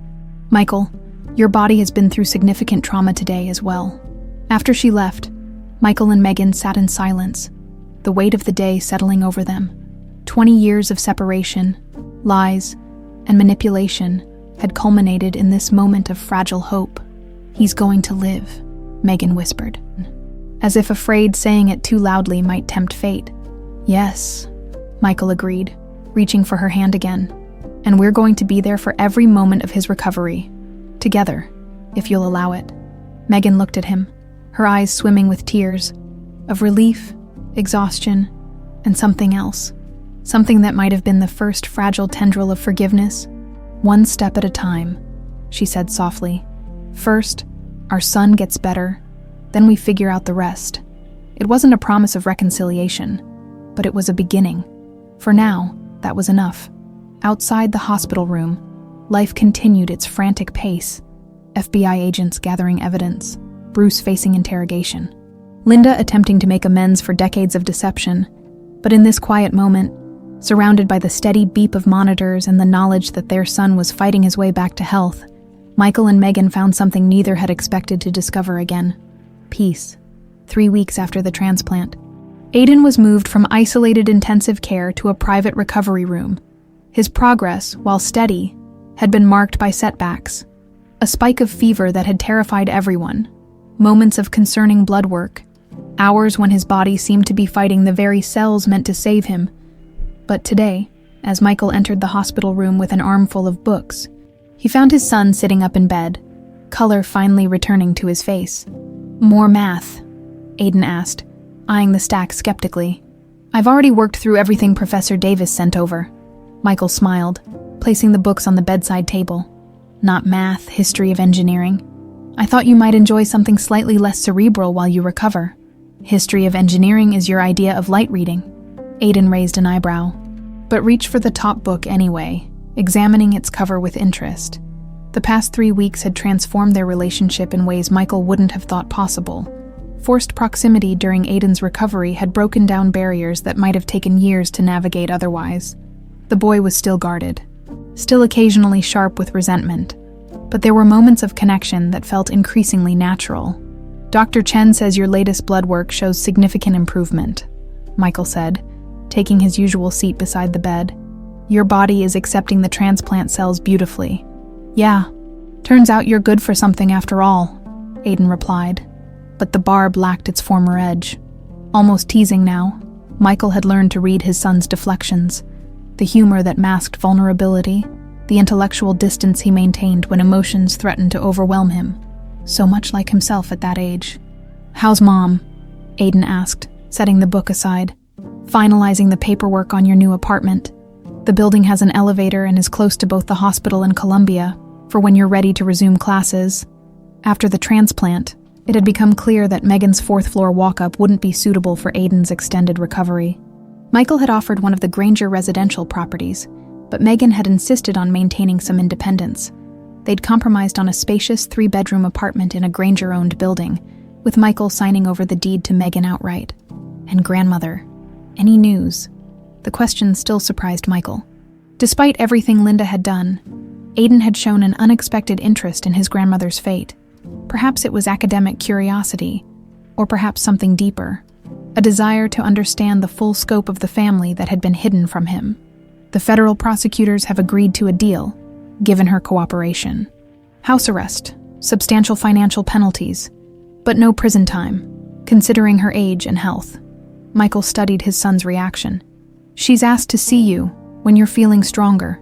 Michael, your body has been through significant trauma today as well." After she left, Michael and Megan sat in silence, the weight of the day settling over them. 20 years of separation, lies, and manipulation had culminated in this moment of fragile hope. "He's going to live," Megan whispered, as if afraid saying it too loudly might tempt fate. "Yes," Michael agreed, reaching for her hand again. "And we're going to be there for every moment of his recovery. Together, if you'll allow it." Megan looked at him, her eyes swimming with tears, of relief, exhaustion, and something else. Something that might have been the first fragile tendril of forgiveness. "One step at a time," she said softly. "First, our son gets better, then we figure out the rest." It wasn't a promise of reconciliation, but it was a beginning. For now, that was enough. Outside the hospital room, life continued its frantic pace. FBI agents gathering evidence, Bruce facing interrogation, Linda attempting to make amends for decades of deception. But in this quiet moment, surrounded by the steady beep of monitors and the knowledge that their son was fighting his way back to health, Michael and Megan found something neither had expected to discover again: peace. 3 weeks after the transplant, Aiden was moved from isolated intensive care to a private recovery room. His progress, while steady, had been marked by setbacks. A spike of fever that had terrified everyone, moments of concerning blood work, hours when his body seemed to be fighting the very cells meant to save him. But today, as Michael entered the hospital room with an armful of books, he found his son sitting up in bed, color finally returning to his face. "More math?" Aiden asked, eyeing the stack skeptically. "I've already worked through everything Professor Davis sent over." Michael smiled, placing the books on the bedside table. "Not math, history of engineering. I thought you might enjoy something slightly less cerebral while you recover." "History of engineering is your idea of light reading." Aiden raised an eyebrow, but reached for the top book anyway, examining its cover with interest. The past 3 weeks had transformed their relationship in ways Michael wouldn't have thought possible. Forced proximity during Aiden's recovery had broken down barriers that might have taken years to navigate otherwise. The boy was still guarded, still occasionally sharp with resentment, but there were moments of connection that felt increasingly natural. "Dr. Chen says your latest blood work shows significant improvement," Michael said, taking his usual seat beside the bed. "Your body is accepting the transplant cells beautifully." "Yeah, turns out you're good for something after all," Aiden replied, but the barb lacked its former edge. Almost teasing now, Michael had learned to read his son's deflections, the humor that masked vulnerability, the intellectual distance he maintained when emotions threatened to overwhelm him. So much like himself at that age. "How's Mom?" Aiden asked, setting the book aside. "Finalizing the paperwork on your new apartment. The building has an elevator and is close to both the hospital and Columbia, for when you're ready to resume classes." After the transplant, it had become clear that Megan's 4th-floor walk-up wouldn't be suitable for Aiden's extended recovery. Michael had offered one of the Granger residential properties, but Megan had insisted on maintaining some independence. They'd compromised on a spacious 3-bedroom apartment in a Granger-owned building, with Michael signing over the deed to Megan outright. And grandmother. Any news? The question still surprised Michael. Despite everything Linda had done, Aiden had shown an unexpected interest in his grandmother's fate. Perhaps it was academic curiosity, or perhaps something deeper. A desire to understand the full scope of the family that had been hidden from him. The federal prosecutors have agreed to a deal, given her cooperation. "House arrest," substantial financial penalties, but no prison time, considering her age and health. Michael studied his son's reaction. She's asked to see you when you're feeling stronger.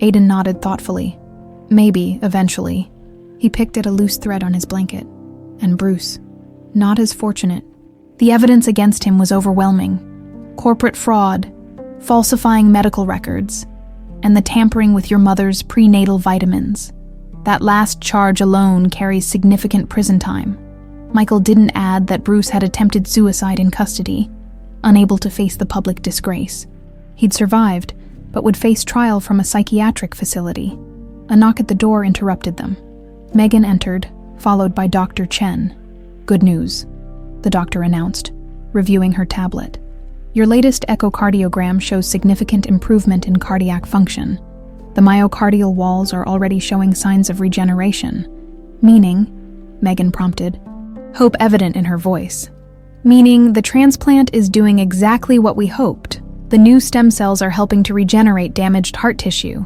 Aiden nodded thoughtfully. Maybe, eventually. He picked at a loose thread on his blanket. And Bruce, not as fortunate. The evidence against him was overwhelming. Corporate fraud, falsifying medical records, and the tampering with your mother's prenatal vitamins. That last charge alone carries significant prison time. Michael didn't add that Bruce had attempted suicide in custody, unable to face the public disgrace. He'd survived, but would face trial from a psychiatric facility. A knock at the door interrupted them. Megan entered, followed by Dr. Chen. "Good news," the doctor announced, reviewing her tablet. "Your latest echocardiogram shows significant improvement in cardiac function. The myocardial walls are already showing signs of regeneration." "Meaning," Megan prompted, hope evident in her voice. "Meaning the transplant is doing exactly what we hoped. The new stem cells are helping to regenerate damaged heart tissue."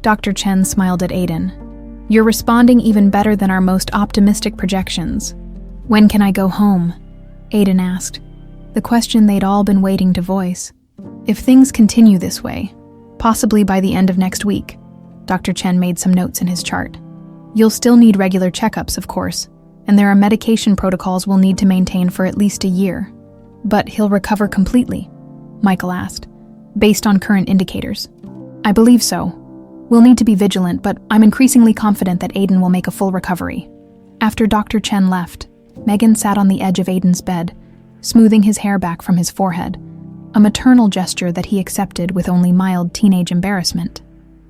Dr. Chen smiled at Aiden. "You're responding even better than our most optimistic projections." "When can I go home?" Aiden asked, the question they'd all been waiting to voice. "If things continue this way, possibly by the end of next week." Dr. Chen made some notes in his chart. "You'll still need regular checkups, of course, and there are medication protocols we'll need to maintain for at least a year." "But he'll recover completely?" Michael asked, "based on current indicators." "I believe so. We'll need to be vigilant, but I'm increasingly confident that Aiden will make a full recovery." After Dr. Chen left, Megan sat on the edge of Aiden's bed, smoothing his hair back from his forehead, a maternal gesture that he accepted with only mild teenage embarrassment.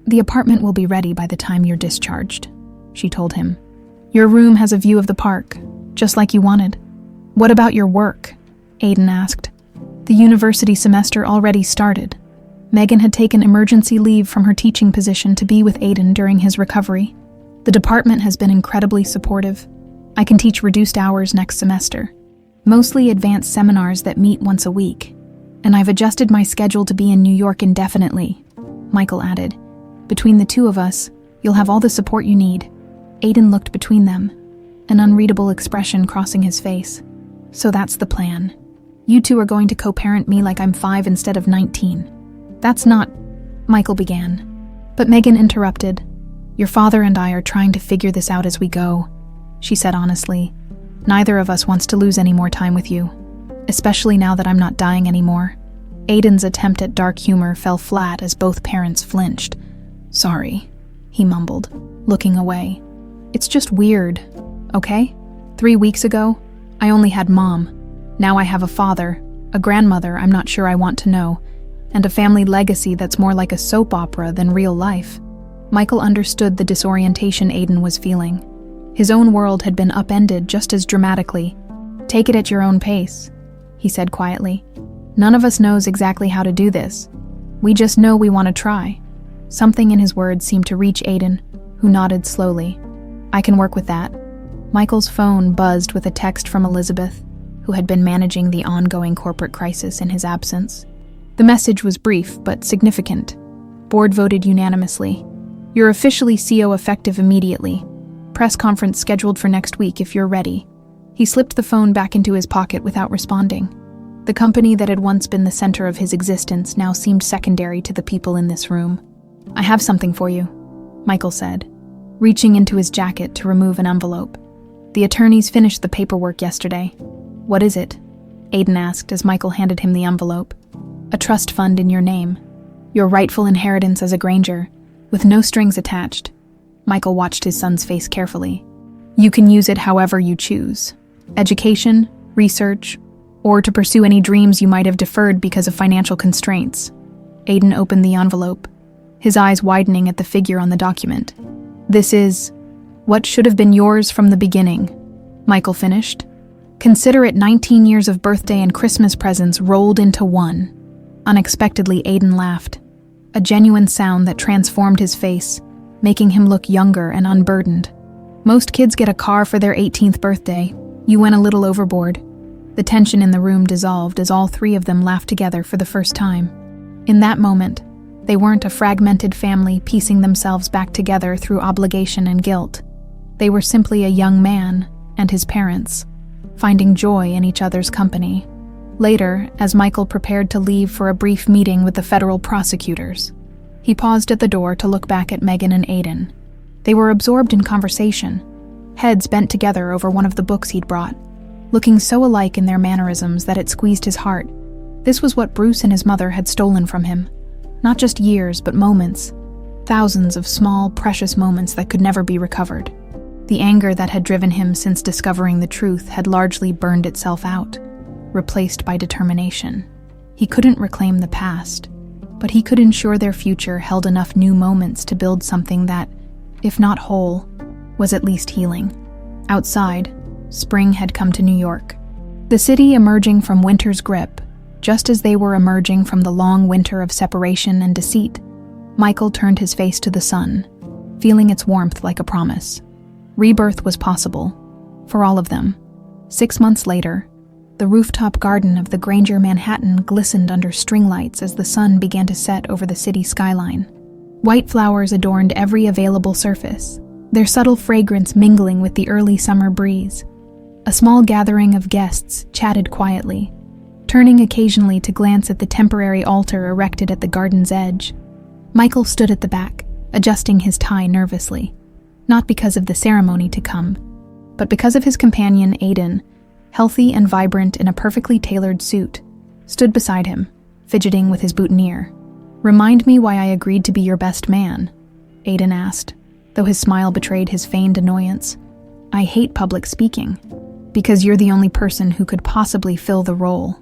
"The apartment will be ready by the time you're discharged," she told him. "Your room has a view of the park, just like you wanted." "What about your work?" Aiden asked. The university semester already started. Megan had taken emergency leave from her teaching position to be with Aiden during his recovery. "The department has been incredibly supportive. I can teach reduced hours next semester, mostly advanced seminars that meet once a week, and I've adjusted my schedule to be in New York indefinitely," Michael added. "Between the two of us, you'll have all the support you need." Aiden looked between them, an unreadable expression crossing his face. "So that's the plan. You two are going to co-parent me like I'm 5 instead of 19. "That's not," Michael began. But Megan interrupted. "Your father and I are trying to figure this out as we go," she said honestly. "Neither of us wants to lose any more time with you, especially now that I'm not dying anymore." Aiden's attempt at dark humor fell flat as both parents flinched. "Sorry," he mumbled, looking away. "It's just weird, okay? 3 weeks ago, I only had Mom. Now I have a father, a grandmother I'm not sure I want to know, and a family legacy that's more like a soap opera than real life." Michael understood the disorientation Aiden was feeling. His own world had been upended just as dramatically. "Take it at your own pace," he said quietly. "None of us knows exactly how to do this. We just know we want to try." Something in his words seemed to reach Aiden, who nodded slowly. "I can work with that." Michael's phone buzzed with a text from Elizabeth, who had been managing the ongoing corporate crisis in his absence. The message was brief but significant. Board voted unanimously. "You're officially CO effective immediately. Press conference scheduled for next week if you're ready." He slipped the phone back into his pocket without responding. The company that had once been the center of his existence now seemed secondary to the people in this room. "I have something for you," Michael said, reaching into his jacket to remove an envelope. "The attorneys finished the paperwork yesterday." "What is it?" Aiden asked as Michael handed him the envelope. "A trust fund in your name. Your rightful inheritance as a Granger, with no strings attached." Michael watched his son's face carefully. "You can use it however you choose. Education, research, or to pursue any dreams you might have deferred because of financial constraints." Aiden opened the envelope, his eyes widening at the figure on the document. "This is what should have been yours from the beginning," Michael finished. "Consider it 19 years of birthday and Christmas presents rolled into one." Unexpectedly, Aiden laughed, a genuine sound that transformed his face, making him look younger and unburdened. "Most kids get a car for their 18th birthday. You went a little overboard." The tension in the room dissolved as all three of them laughed together for the first time. In that moment, they weren't a fragmented family piecing themselves back together through obligation and guilt. They were simply a young man and his parents, finding joy in each other's company. Later, as Michael prepared to leave for a brief meeting with the federal prosecutors, he paused at the door to look back at Megan and Aiden. They were absorbed in conversation, heads bent together over one of the books he'd brought, looking so alike in their mannerisms that it squeezed his heart. This was what Bruce and his mother had stolen from him. Not just years, but moments. Thousands of small, precious moments that could never be recovered. The anger that had driven him since discovering the truth had largely burned itself out, replaced by determination. He couldn't reclaim the past, but he could ensure their future held enough new moments to build something that, if not whole, was at least healing. Outside, spring had come to New York. The city emerging from winter's grip, just as they were emerging from the long winter of separation and deceit. Michael turned his face to the sun, feeling its warmth like a promise. Rebirth was possible, for all of them. 6 months later, the rooftop garden of the Granger Manhattan glistened under string lights as the sun began to set over the city skyline. White flowers adorned every available surface, their subtle fragrance mingling with the early summer breeze. A small gathering of guests chatted quietly, turning occasionally to glance at the temporary altar erected at the garden's edge. Michael stood at the back, adjusting his tie nervously, not because of the ceremony to come, but because of his companion Aiden, healthy and vibrant in a perfectly tailored suit, stood beside him, fidgeting with his boutonniere. "Remind me why I agreed to be your best man," Aiden asked, though his smile betrayed his feigned annoyance. "I hate public speaking, because you're the only person who could possibly fill the role,"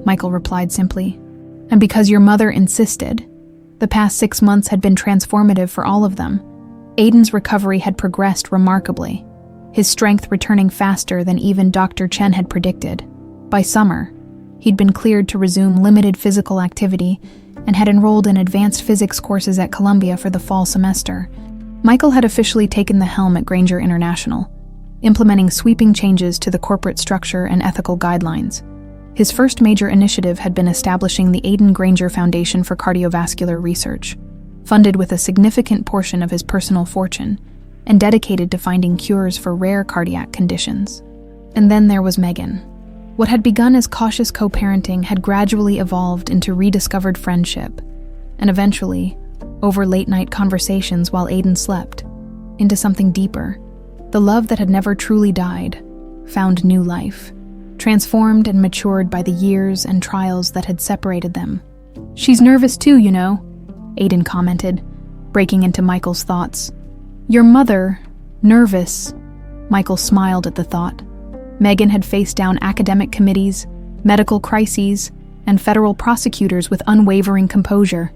Michael replied simply. "And because your mother insisted." The past 6 months had been transformative for all of them. Aiden's recovery had progressed remarkably, his strength returning faster than even Dr. Chen had predicted. By summer, he'd been cleared to resume limited physical activity and had enrolled in advanced physics courses at Columbia for the fall semester. Michael had officially taken the helm at Granger International, implementing sweeping changes to the corporate structure and ethical guidelines. His first major initiative had been establishing the Aiden Granger Foundation for Cardiovascular Research, funded with a significant portion of his personal fortune, and dedicated to finding cures for rare cardiac conditions. And then there was Megan. What had begun as cautious co-parenting had gradually evolved into rediscovered friendship, and eventually, over late-night conversations while Aiden slept, into something deeper. The love that had never truly died found new life, transformed and matured by the years and trials that had separated them. "She's nervous too, you know," Aiden commented, breaking into Michael's thoughts. "Your mother, nervous." Michael smiled at the thought. Megan had faced down academic committees, medical crises, and federal prosecutors with unwavering composure.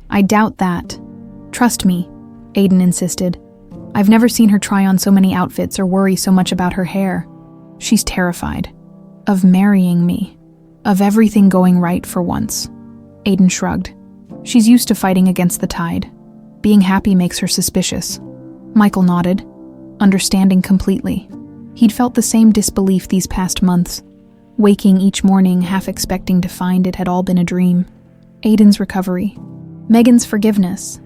"I doubt that. Trust me," Aiden insisted. "I've never seen her try on so many outfits or worry so much about her hair. She's terrified. Of marrying me. Of everything going right for once." Aiden shrugged. "She's used to fighting against the tide. Being happy makes her suspicious." Michael nodded, understanding completely. He'd felt the same disbelief these past months, waking each morning half expecting to find it had all been a dream. Aiden's recovery, Megan's forgiveness,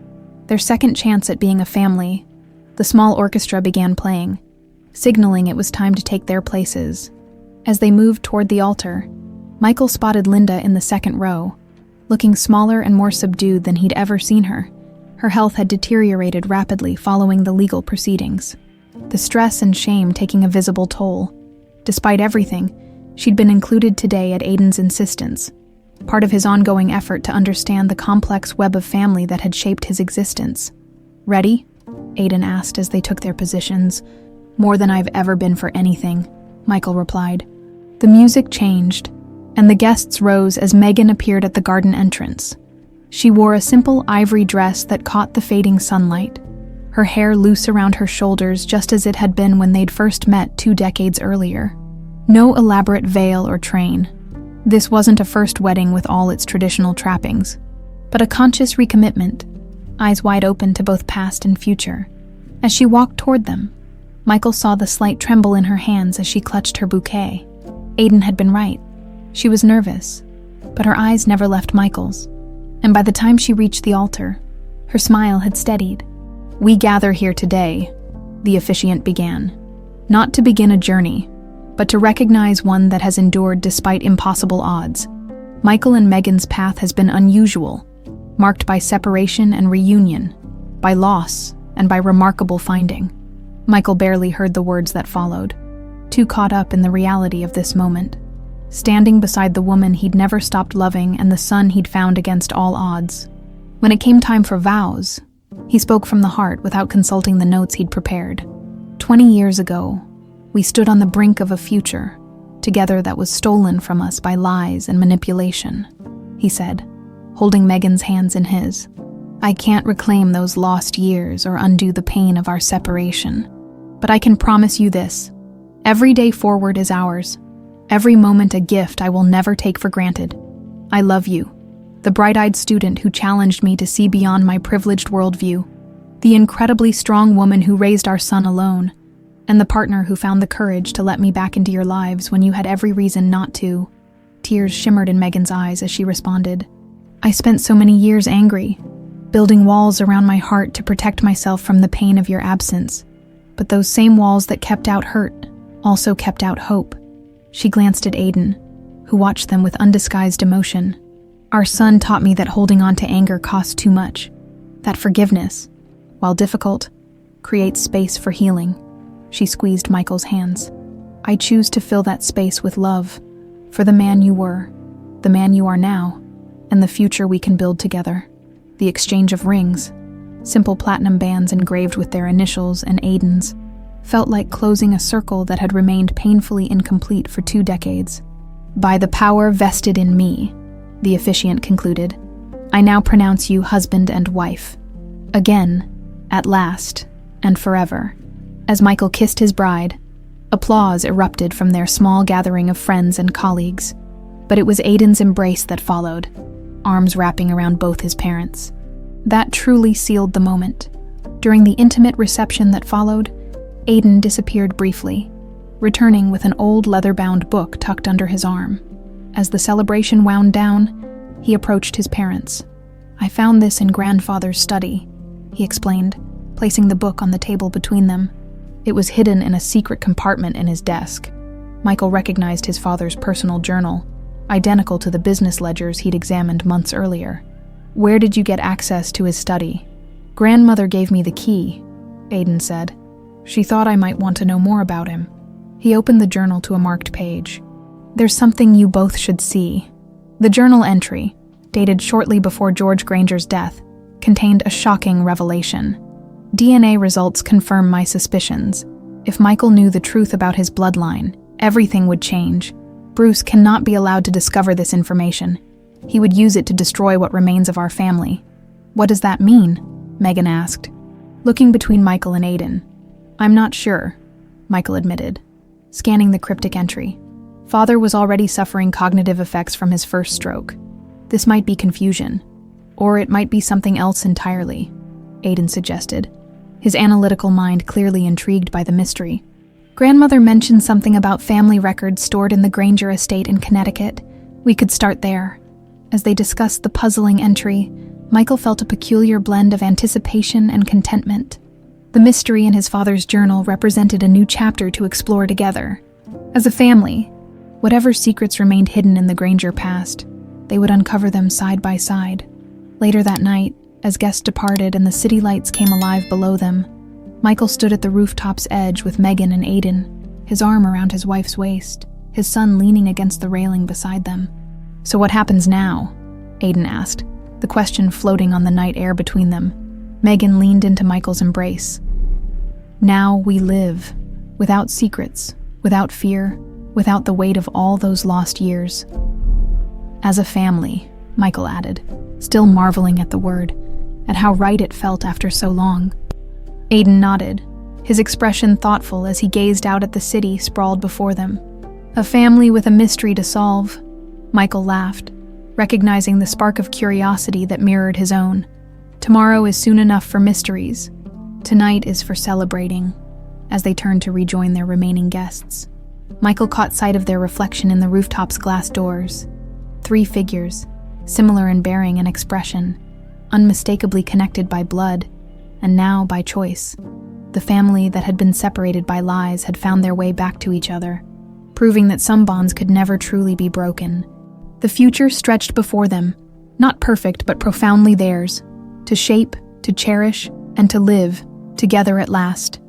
their second chance at being a family. The small orchestra began playing, signaling it was time to take their places. As they moved toward the altar, Michael spotted Linda in the second row, looking smaller and more subdued than he'd ever seen her. Her health had deteriorated rapidly following the legal proceedings, the stress and shame taking a visible toll. Despite everything, she'd been included today at Aiden's insistence, part of his ongoing effort to understand the complex web of family that had shaped his existence. "Ready?" Aiden asked as they took their positions. "More than I've ever been for anything," Michael replied. The music changed, and the guests rose as Megan appeared at the garden entrance. She wore a simple ivory dress that caught the fading sunlight, her hair loose around her shoulders just as it had been when they'd first met 2 decades earlier. No elaborate veil or train. This wasn't a first wedding with all its traditional trappings, but a conscious recommitment, eyes wide open to both past and future. As she walked toward them, Michael saw the slight tremble in her hands as she clutched her bouquet. Aiden had been right. She was nervous, but her eyes never left Michael's. And by the time she reached the altar, her smile had steadied. "We gather here today," the officiant began. Not to begin a journey, but to recognize one that has endured despite impossible odds. Michael and Megan's path has been unusual, marked by separation and reunion, by loss and by remarkable finding. Michael barely heard the words that followed, too caught up in the reality of this moment. Standing beside the woman he'd never stopped loving and the son he'd found against all odds. When it came time for vows, he spoke from the heart without consulting the notes he'd prepared. 20 years ago, we stood on the brink of a future, together that was stolen from us by lies and manipulation, he said, holding Megan's hands in his. I can't reclaim those lost years or undo the pain of our separation, but I can promise you this. Every day forward is ours. Every moment a gift I will never take for granted. I love you, the bright-eyed student who challenged me to see beyond my privileged worldview, the incredibly strong woman who raised our son alone, and the partner who found the courage to let me back into your lives when you had every reason not to. Tears shimmered in Megan's eyes as she responded. I spent so many years angry, building walls around my heart to protect myself from the pain of your absence. But those same walls that kept out hurt also kept out hope. She glanced at Aiden, who watched them with undisguised emotion. Our son taught me that holding on to anger costs too much, that forgiveness, while difficult, creates space for healing. She squeezed Michael's hands. I choose to fill that space with love, for the man you were, the man you are now, and the future we can build together. The exchange of rings, simple platinum bands engraved with their initials and Aiden's, felt like closing a circle that had remained painfully incomplete for 2 decades. By the power vested in me, the officiant concluded, I now pronounce you husband and wife. Again, at last, and forever. As Michael kissed his bride, applause erupted from their small gathering of friends and colleagues. But it was Aiden's embrace that followed, arms wrapping around both his parents. That truly sealed the moment. During the intimate reception that followed, Aiden disappeared briefly, returning with an old leather-bound book tucked under his arm. As the celebration wound down, he approached his parents. I found this in grandfather's study, he explained, placing the book on the table between them. It was hidden in a secret compartment in his desk. Michael recognized his father's personal journal, identical to the business ledgers he'd examined months earlier. Where did you get access to his study? Grandmother gave me the key, Aiden said. She thought I might want to know more about him. He opened the journal to a marked page. There's something you both should see. The journal entry, dated shortly before George Granger's death, contained a shocking revelation. DNA results confirm my suspicions. If Michael knew the truth about his bloodline, everything would change. Bruce cannot be allowed to discover this information. He would use it to destroy what remains of our family. What does that mean? Megan asked, looking between Michael and Aiden. I'm not sure, Michael admitted, scanning the cryptic entry. Father was already suffering cognitive effects from his first stroke. This might be confusion, or it might be something else entirely, Aiden suggested, his analytical mind clearly intrigued by the mystery. Grandmother mentioned something about family records stored in the Granger estate in Connecticut. We could start there. As they discussed the puzzling entry, Michael felt a peculiar blend of anticipation and contentment. The mystery in his father's journal represented a new chapter to explore together. As a family, whatever secrets remained hidden in the Granger past, they would uncover them side by side. Later that night, as guests departed and the city lights came alive below them, Michael stood at the rooftop's edge with Megan and Aiden, his arm around his wife's waist, his son leaning against the railing beside them. So what happens now? Aiden asked, the question floating on the night air between them. Megan leaned into Michael's embrace. Now we live, without secrets, without fear, without the weight of all those lost years. As a family, Michael added, still marveling at the word, at how right it felt after so long. Aiden nodded, his expression thoughtful as he gazed out at the city sprawled before them. A family with a mystery to solve. Michael laughed, recognizing the spark of curiosity that mirrored his own. Tomorrow is soon enough for mysteries. Tonight is for celebrating. As they turned to rejoin their remaining guests, Michael caught sight of their reflection in the rooftop's glass doors. 3 figures, similar in bearing and expression, unmistakably connected by blood, and now by choice. The family that had been separated by lies had found their way back to each other, proving that some bonds could never truly be broken. The future stretched before them, not perfect but profoundly theirs, to shape, to cherish, and to live together at last.